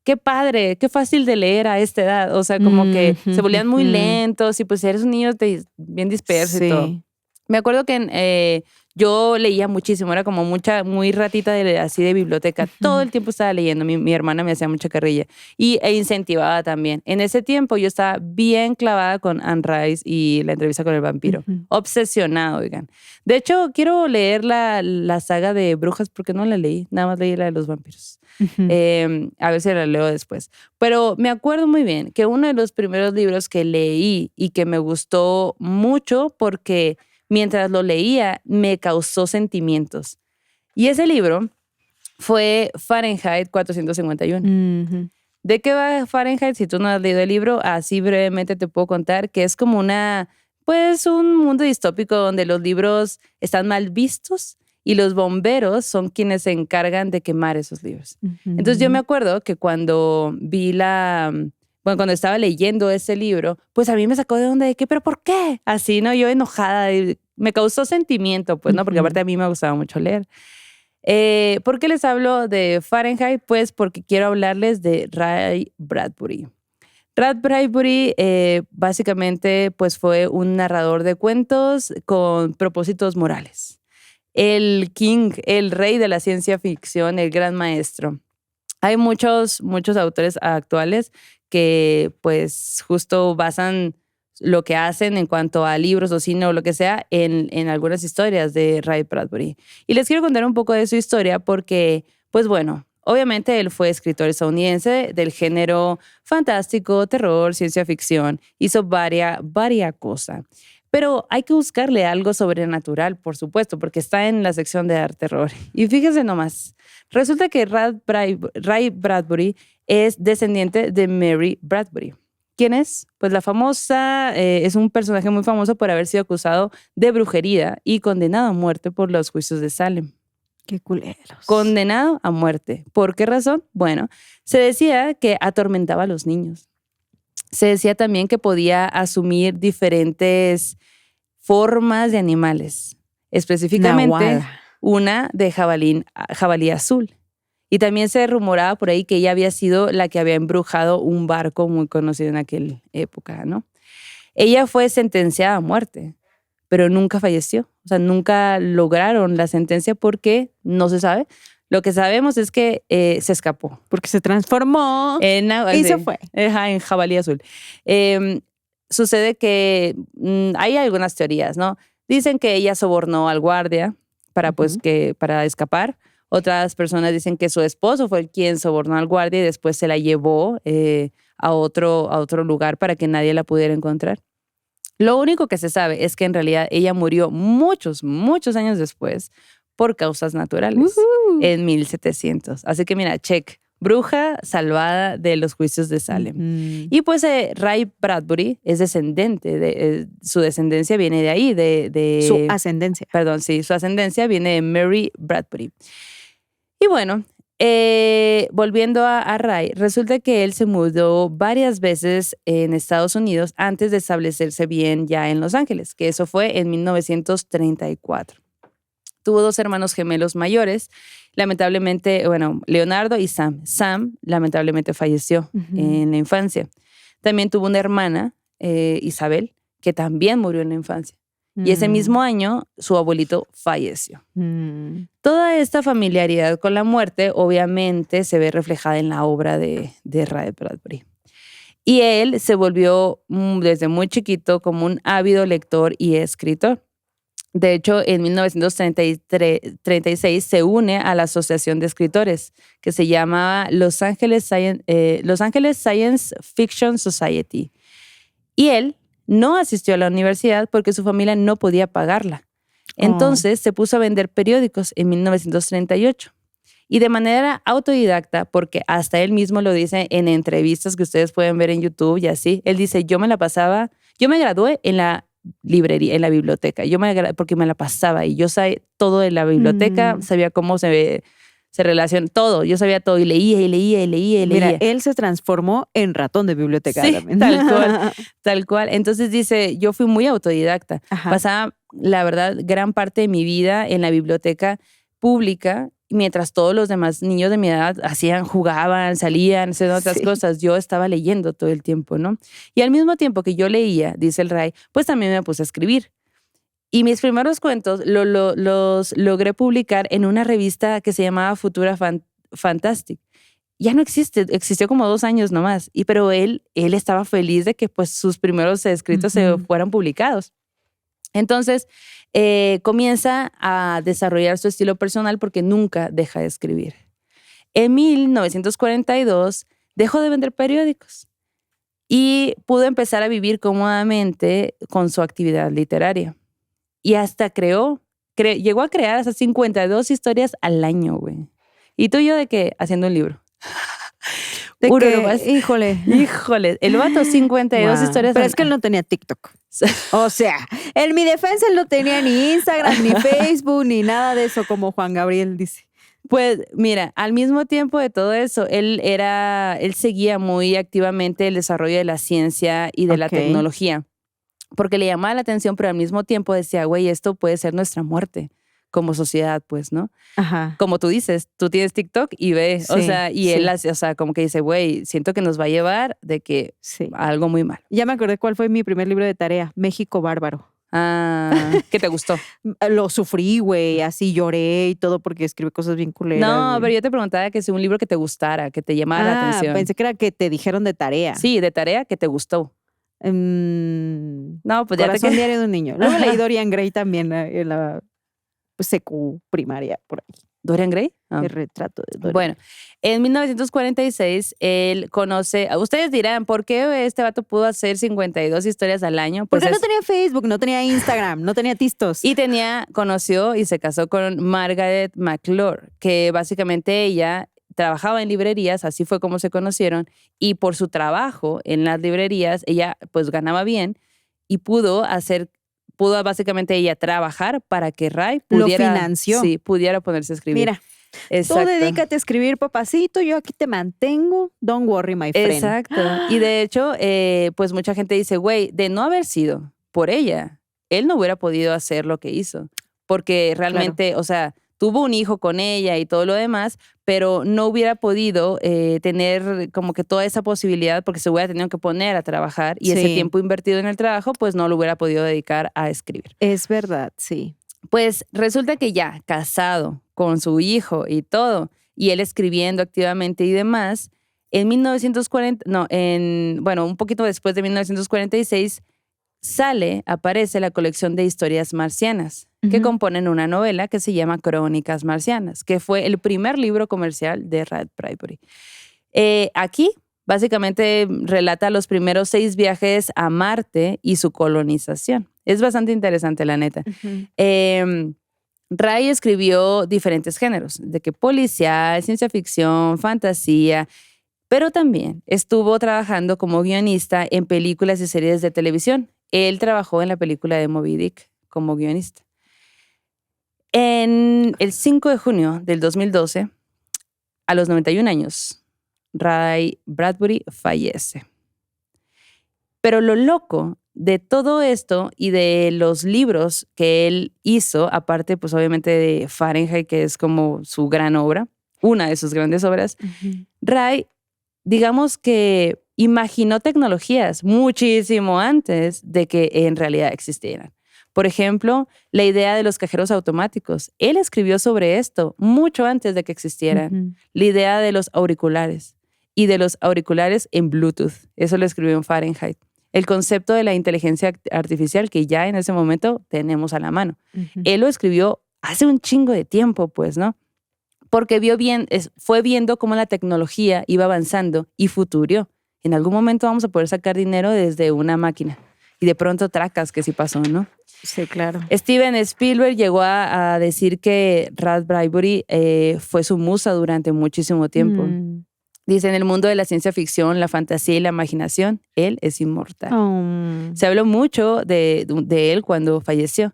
qué padre, qué fácil de leer a esta edad. O sea, como que se volvían muy Ujú. lentos y pues eres un niño bien disperso y todo. Sí. Me acuerdo que yo leía muchísimo, era como muy ratita así de biblioteca. Todo Ujú. el tiempo estaba leyendo. Mi hermana me hacía mucha carrilla e incentivaba también. En ese tiempo yo estaba bien clavada con Anne Rice y La entrevista con el vampiro. Ujú. Obsesionada, oigan. De hecho, quiero leer la saga de brujas porque no la leí. Nada más leí la de los vampiros. Ujú. A ver si la leo después. Pero me acuerdo muy bien que uno de los primeros libros que leí y que me gustó mucho porque mientras lo leía me causó sentimientos. Y ese libro fue Fahrenheit 451. Ujú. ¿De qué va Fahrenheit? Si tú no has leído el libro, así brevemente te puedo contar que es como pues un mundo distópico donde los libros están mal vistos y los bomberos son quienes se encargan de quemar esos libros. Entonces yo me Ujú. acuerdo que cuando cuando estaba leyendo ese libro, pues a mí me sacó de onda de que, ¿pero por qué? Así, ¿no? Yo enojada, y me causó sentimiento, pues, ¿no? Porque aparte Ujú. a mí me gustaba mucho leer. ¿Por qué les hablo de Fahrenheit? Pues porque quiero hablarles de Ray Bradbury. Ray Bradbury básicamente pues fue un narrador de cuentos con propósitos morales. El king, el rey de la ciencia ficción, el gran maestro. Hay muchos autores actuales que pues justo basan lo que hacen en cuanto a libros o cine o lo que sea en algunas historias de Ray Bradbury. Y les quiero contar un poco de su historia porque, pues bueno, obviamente él fue escritor estadounidense del género fantástico, terror, ciencia ficción. Hizo varias cosas. Pero hay que buscarle algo sobrenatural, por supuesto, porque está en la sección de arte terror. Y fíjense nomás, resulta que Ray Bradbury es descendiente de Mary Bradbury. ¿Quién es? Pues la famosa, es un personaje muy famoso por haber sido acusado de brujería y condenado a muerte por los juicios de Salem. Qué culeros. Condenado a muerte. ¿Por qué razón? Bueno, se decía que atormentaba a los niños. Se decía también que podía asumir diferentes formas de animales, específicamente Nahuala. una de jabalí azul. Y también se rumoraba por ahí que ella había sido la que había embrujado un barco muy conocido en aquella época, ¿no? Ella fue sentenciada a muerte, pero nunca falleció. O sea, nunca lograron la sentencia porque no se sabe. Lo que sabemos es que se escapó. Porque se transformó y se fue. En jabalí azul. Sucede que hay algunas teorías, ¿no? Dicen que ella sobornó al guardia para escapar. Otras personas dicen que su esposo fue quien sobornó al guardia y después se la llevó a otro lugar para que nadie la pudiera encontrar. Lo único que se sabe es que en realidad ella murió muchos años después por causas naturales, en 1700. Así que mira, check, bruja salvada de los juicios de Salem. Ujú. Y pues Ray Bradbury es descendiente, su descendencia viene de ahí, Su ascendencia. Perdón, sí, su ascendencia viene de Mary Bradbury. Y bueno, volviendo a Ray, resulta que él se mudó varias veces en Estados Unidos antes de establecerse bien ya en Los Ángeles, que eso fue en 1934. Tuvo 2 hermanos gemelos mayores, lamentablemente, bueno, Leonardo y Sam. Sam lamentablemente falleció Ujú. en la infancia. También tuvo una hermana, Isabel, que también murió en la infancia. Y ese mismo año, su abuelito falleció. Toda esta familiaridad con la muerte, obviamente, se ve reflejada en la obra de Ray Bradbury. Y él se volvió desde muy chiquito como un ávido lector y escritor. De hecho, en 1936 se une a la Asociación de Escritores, que se llamaba Los Angeles Science Fiction Society. Y él no asistió a la universidad porque su familia no podía pagarla. Entonces se puso a vender periódicos en 1938. Y de manera autodidacta, porque hasta él mismo lo dice en entrevistas que ustedes pueden ver en YouTube y así, él dice, yo me gradué en la librería, en la biblioteca, porque me la pasaba y yo sabía todo de la biblioteca, sabía cómo se relaciona todo, yo sabía todo y leía. Mira, él se transformó en ratón de biblioteca. Sí, tal cual. Entonces dice, yo fui muy autodidacta. Ajá. Pasaba, la verdad, gran parte de mi vida en la biblioteca pública, mientras todos los demás niños de mi edad jugaban, salían, hacían otras cosas. Yo estaba leyendo todo el tiempo, ¿no? Y al mismo tiempo que yo leía, dice el Ray, pues también me puse a escribir. Y mis primeros cuentos los logré publicar en una revista que se llamaba Futura Fantastic. Ya no existe, existió como 2 años nomás. Pero él estaba feliz de que pues sus primeros escritos se fueran publicados. Entonces, comienza a desarrollar su estilo personal porque nunca deja de escribir. En 1942 dejó de vender periódicos y pudo empezar a vivir cómodamente con su actividad literaria. Y hasta llegó a crear hasta 52 historias al año, güey. Y tú y yo de que haciendo un libro. Híjole, el vato 52 historias. Pero es que él no tenía TikTok. O sea, en mi defensa él no tenía ni Instagram, ni Facebook, ni nada de eso, como Juan Gabriel dice. Pues mira, al mismo tiempo de todo eso, él seguía muy activamente el desarrollo de la ciencia y de la tecnología, porque le llamaba la atención, pero al mismo tiempo decía, güey, esto puede ser nuestra muerte como sociedad, pues, ¿no? Ajá. Como tú dices, tú tienes TikTok y ves, él hace, como que dice, güey, siento que nos va a llevar de que algo muy mal. Ya me acordé cuál fue mi primer libro de tarea, México Bárbaro. ¿Qué te gustó? Lo sufrí, güey, así lloré y todo porque escribe cosas bien culeras. No, pero yo te preguntaba que si un libro que te gustara, que te llamara la atención. Pensé que era que te dijeron de tarea. Sí, de tarea que te gustó. No, pues ya Corazón diario de un niño. Luego leí Dorian Gray también en la secu primaria, por ahí. ¿Dorian Gray? El retrato de Dorian. Bueno, en 1946 él conoce, ustedes dirán, ¿por qué este vato pudo hacer 52 historias al año? Pues porque no tenía Facebook, no tenía Instagram, no tenía tistos. Y conoció y se casó con Margaret McClure, que básicamente ella trabajaba en librerías, así fue como se conocieron, y por su trabajo en las librerías, ella pues ganaba bien y pudo básicamente ella trabajar para que Ray pudiera ponerse a escribir. Mira, tú dedícate a escribir, papacito, yo aquí te mantengo, don't worry, my friend. Exacto. Y de hecho, pues mucha gente dice, güey, de no haber sido por ella, él no hubiera podido hacer lo que hizo, porque realmente, o sea, tuvo un hijo con ella y todo lo demás, pero no hubiera podido tener como que toda esa posibilidad porque se hubiera tenido que poner a trabajar y ese tiempo invertido en el trabajo, pues no lo hubiera podido dedicar a escribir. Es verdad, sí. Pues resulta que ya casado con su hijo y todo, y él escribiendo activamente y demás, en 1940, un poquito después de 1946, aparece la colección de historias marcianas, que componen una novela que se llama Crónicas Marcianas, que fue el primer libro comercial de Ray Bradbury. Aquí, básicamente, relata los primeros 6 viajes a Marte y su colonización. Es bastante interesante, la neta. Ray escribió diferentes géneros, de que policial, ciencia ficción, fantasía, pero también estuvo trabajando como guionista en películas y series de televisión. Él trabajó en la película de Moby Dick como guionista. En el 5 de junio del 2012, a los 91 años, Ray Bradbury fallece. Pero lo loco de todo esto y de los libros que él hizo, aparte pues obviamente de Fahrenheit, que es como su gran obra, una de sus grandes obras, Ray, digamos que imaginó tecnologías muchísimo antes de que en realidad existieran. Por ejemplo, la idea de los cajeros automáticos. Él escribió sobre esto mucho antes de que existieran. Ujú. La idea de los auriculares y de los auriculares en Bluetooth. Eso lo escribió en Fahrenheit. El concepto de la inteligencia artificial que ya en ese momento tenemos a la mano. Ujú. Él lo escribió hace un chingo de tiempo, pues, ¿no? Porque fue viendo cómo la tecnología iba avanzando y futurió. En algún momento vamos a poder sacar dinero desde una máquina. Y de pronto tracas que sí pasó, ¿no? Sí, claro. Steven Spielberg llegó a decir que Ray Bradbury fue su musa durante muchísimo tiempo. Dice, en el mundo de la ciencia ficción, la fantasía y la imaginación, él es inmortal. Oh. Se habló mucho de él cuando falleció.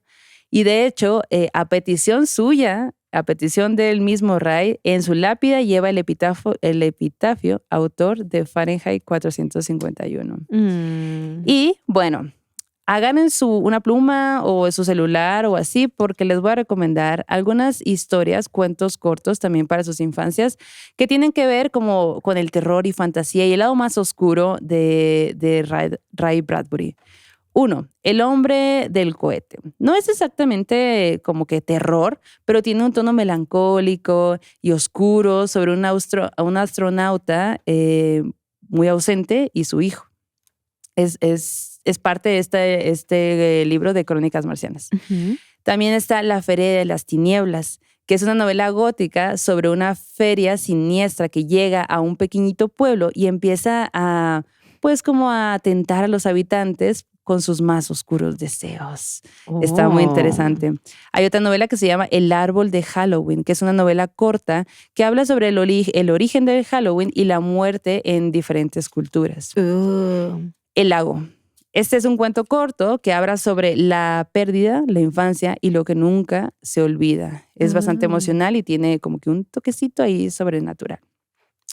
Y de hecho, a petición suya, a petición del mismo Ray, en su lápida lleva el epitafio autor de Fahrenheit 451. Y bueno, hagan una pluma o su celular o así, porque les voy a recomendar algunas historias, cuentos cortos también para sus infancias, que tienen que ver como con el terror y fantasía y el lado más oscuro de Ray Bradbury. 1. El hombre del cohete. No es exactamente como que terror, pero tiene un tono melancólico y oscuro sobre un astronauta muy ausente y su hijo. Es parte de este libro de Crónicas Marcianas. Ujú. También está La Feria de las Tinieblas, que es una novela gótica sobre una feria siniestra que llega a un pequeñito pueblo y empieza pues como a tentar a los habitantes con sus más oscuros deseos. Está muy interesante. Hay otra novela que se llama El árbol de Halloween, que es una novela corta que habla sobre el origen del Halloween y la muerte en diferentes culturas. El lago. Este es un cuento corto que habla sobre la pérdida, la infancia y lo que nunca se olvida. Es bastante emocional y tiene como que un toquecito ahí sobrenatural.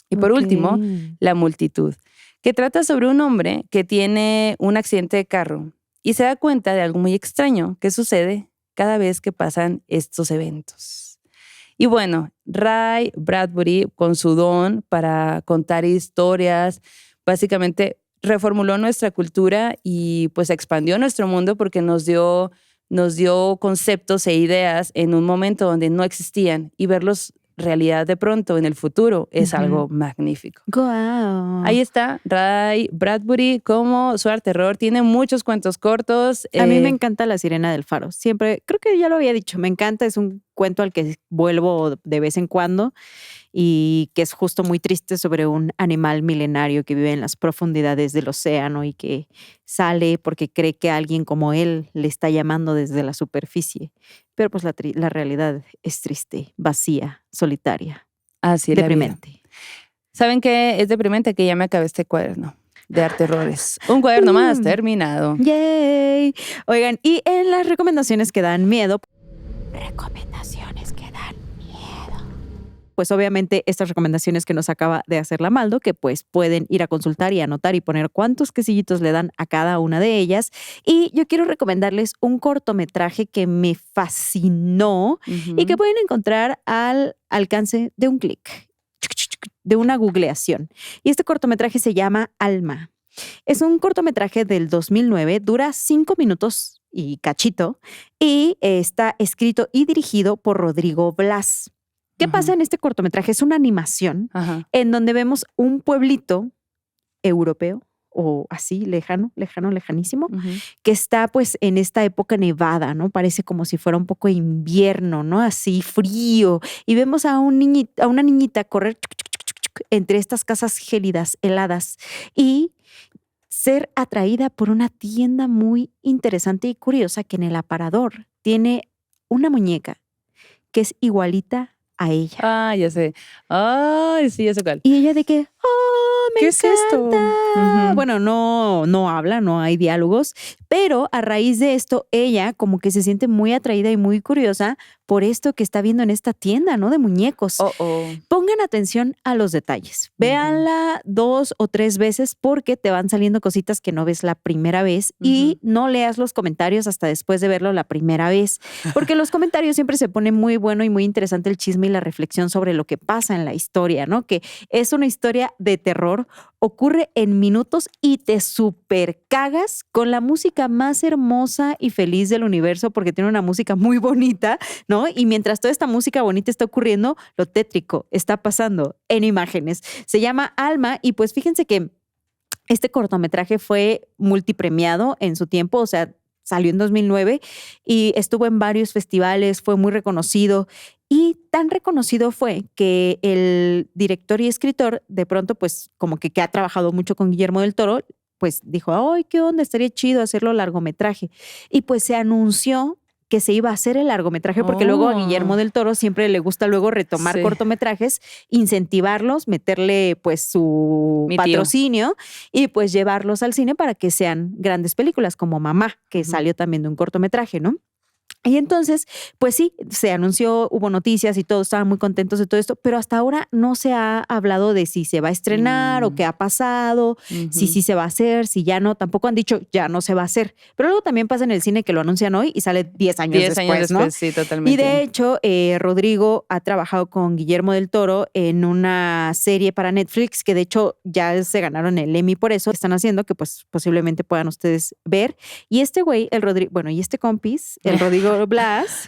Y por último, La multitud, que trata sobre un hombre que tiene un accidente de carro y se da cuenta de algo muy extraño que sucede cada vez que pasan estos eventos. Y bueno, Ray Bradbury, con su don para contar historias, básicamente reformuló nuestra cultura y pues expandió nuestro mundo porque nos dio conceptos e ideas en un momento donde no existían y verlos realidad de pronto en el futuro es algo magnífico. Guau. Ahí está Ray Bradbury como su arte terror. Tiene muchos cuentos cortos. A mí me encanta La Sirena del Faro. Siempre, creo que ya lo había dicho, me encanta. Es un cuento al que vuelvo de vez en cuando y que es justo muy triste sobre un animal milenario que vive en las profundidades del océano y que sale porque cree que alguien como él le está llamando desde la superficie. Pero pues la realidad es triste, vacía, solitaria, Así es la vida. deprimente. ¿Saben qué es deprimente? Que ya me acabé este cuaderno de arte terrores. Un cuaderno más terminado. ¡Yay! Oigan, y en las recomendaciones que dan miedo. Recomendaciones que dan miedo. Pues obviamente estas recomendaciones que nos acaba de hacer la Maldo, que pues pueden ir a consultar y anotar y poner cuántos quesillitos le dan a cada una de ellas. Y yo quiero recomendarles un cortometraje que me fascinó y que pueden encontrar al alcance de un clic, de una googleación. Y este cortometraje se llama Alma. Es un cortometraje del 2009, dura 5 minutos y cachito, y está escrito y dirigido por Rodrigo Blas. ¿Qué pasa en este cortometraje? Es una animación en donde vemos un pueblito europeo o así, lejanísimo, que está pues en esta época nevada, ¿no? Parece como si fuera un poco invierno, ¿no? Así frío. Y vemos a una niñita correr entre estas casas gélidas, heladas, y ser atraída por una tienda muy interesante y curiosa que en el aparador tiene una muñeca que es igualita a ella. Ah, ya sé. Ay, sí, ya sé cuál. Y ella de que, oh, me ¿Qué encanta. es esto? Bueno, no habla, no hay diálogos, pero a raíz de esto, ella como que se siente muy atraída y muy curiosa por esto que está viendo en esta tienda, ¿no? De muñecos. Pongan atención a los detalles. Véanla 2 o 3 veces porque te van saliendo cositas que no ves la primera vez y no leas los comentarios hasta después de verlo la primera vez, porque en los comentarios siempre se pone muy bueno y muy interesante el chisme y la reflexión sobre lo que pasa en la historia, ¿no? Que es una historia de terror Toro ocurre en minutos y te super cagas con la música más hermosa y feliz del universo porque tiene una música muy bonita, ¿no? Y mientras toda esta música bonita está ocurriendo, lo tétrico está pasando en imágenes. Se llama Alma y pues fíjense que este cortometraje fue multipremiado en su tiempo, o sea, salió en 2009 y estuvo en varios festivales, fue muy reconocido y tan reconocido fue que el director y escritor de pronto pues como que ha trabajado mucho con Guillermo del Toro, pues dijo, ¡ay, qué onda! Estaría chido hacerlo largometraje. Y pues se anunció que se iba a hacer el largometraje porque luego a Guillermo del Toro siempre le gusta luego retomar cortometrajes, incentivarlos, meterle pues su patrocinio y pues llevarlos al cine para que sean grandes películas como Mamá, que salió también de un cortometraje, ¿no? Y entonces, pues sí, se anunció, hubo noticias y todos estaban muy contentos de todo esto, pero hasta ahora no se ha hablado de si se va a estrenar o qué ha pasado, si sí se va a hacer, si ya no. Tampoco han dicho ya no se va a hacer. Pero luego también pasa en el cine que lo anuncian hoy y sale 10 años después, ¿no? Sí, totalmente. Y de hecho, Rodrigo ha trabajado con Guillermo del Toro en una serie para Netflix que de hecho ya se ganaron el Emmy por eso. Están haciendo que pues posiblemente puedan ustedes ver. Y este güey, el Rodrigo, bueno, y este compis, el Rodrigo Blas,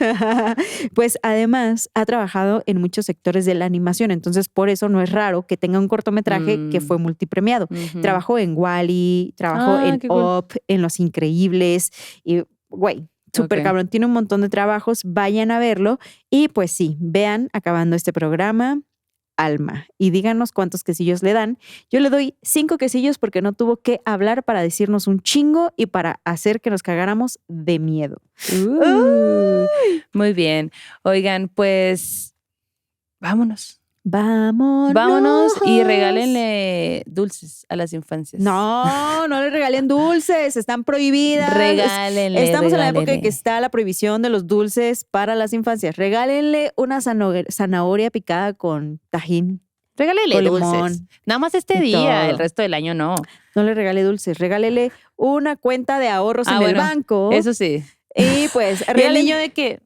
pues además ha trabajado en muchos sectores de la animación, entonces por eso no es raro que tenga un cortometraje que fue multipremiado. Trabajó en WALL-E, trabajó en Up, en Los Increíbles y güey, súper cabrón, tiene un montón de trabajos, vayan a verlo y pues sí, vean acabando este programa Alma y díganos cuántos quesillos le dan. Yo le doy 5 quesillos porque no tuvo que hablar para decirnos un chingo y para hacer que nos cagáramos de miedo. Muy bien. Oigan, pues vámonos. Vámonos y regálenle dulces a las infancias. No le regalen dulces, están prohibidas. Estamos en la época en que está la prohibición de los dulces para las infancias. Regálenle una zanahoria picada con tajín. Regálele dulces. Limón, nada más este día, el resto del año no. No le regale dulces, regálele una cuenta de ahorros en el banco. Eso sí. Y pues ¿Y el niño de qué?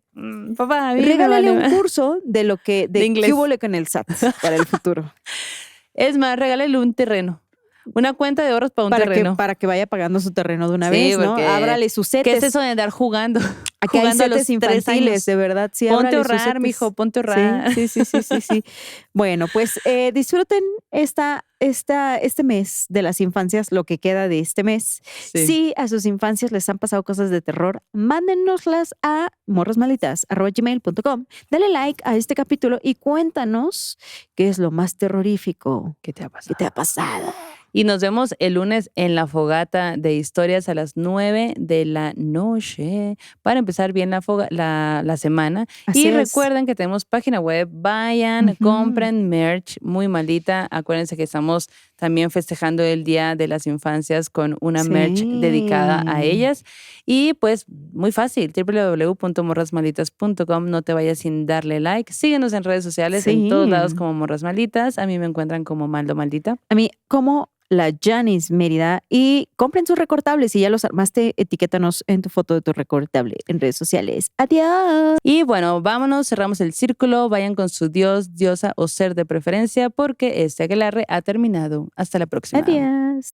Papá, regálale un curso de lo que de inglés. qué hubo con el SAT para el futuro. Es más, regálale un terreno. Una cuenta de ahorros para un terreno. Para que vaya pagando su terreno de una vez, ¿no? Ábrale sus setes. ¿Qué es eso de andar jugando? Aquí jugando hay setes infantiles, de verdad. Sí, ponte a ahorrar, mijo, ponte a ahorrar. Sí. Bueno, pues disfruten este mes de las infancias, lo que queda de este mes. Sí. Si a sus infancias les han pasado cosas de terror, mándennoslas a morrosmalitas@gmail.com. Dale like a este capítulo y cuéntanos qué es lo más terrorífico que te ha pasado. Y nos vemos el lunes en la fogata de historias a las 9 de la noche para empezar bien la semana. Así es. Recuerden que tenemos página web. Vayan, compren merch muy maldita. Acuérdense que estamos también festejando el Día de las Infancias con una merch dedicada a ellas. Y pues muy fácil, www.morrasmalitas.com. No te vayas sin darle like. Síguenos en redes sociales en todos lados como Morras Malditas. A mí me encuentran como Maldo Maldita. A mí como la Janice Mérida y compren sus recortables. Si ya los armaste, etiquétanos en tu foto de tu recortable en redes sociales. ¡Adiós! Y bueno, vámonos, cerramos el círculo. Vayan con su dios, diosa o ser de preferencia porque este aquelarre ha terminado. Hasta la próxima. Adiós.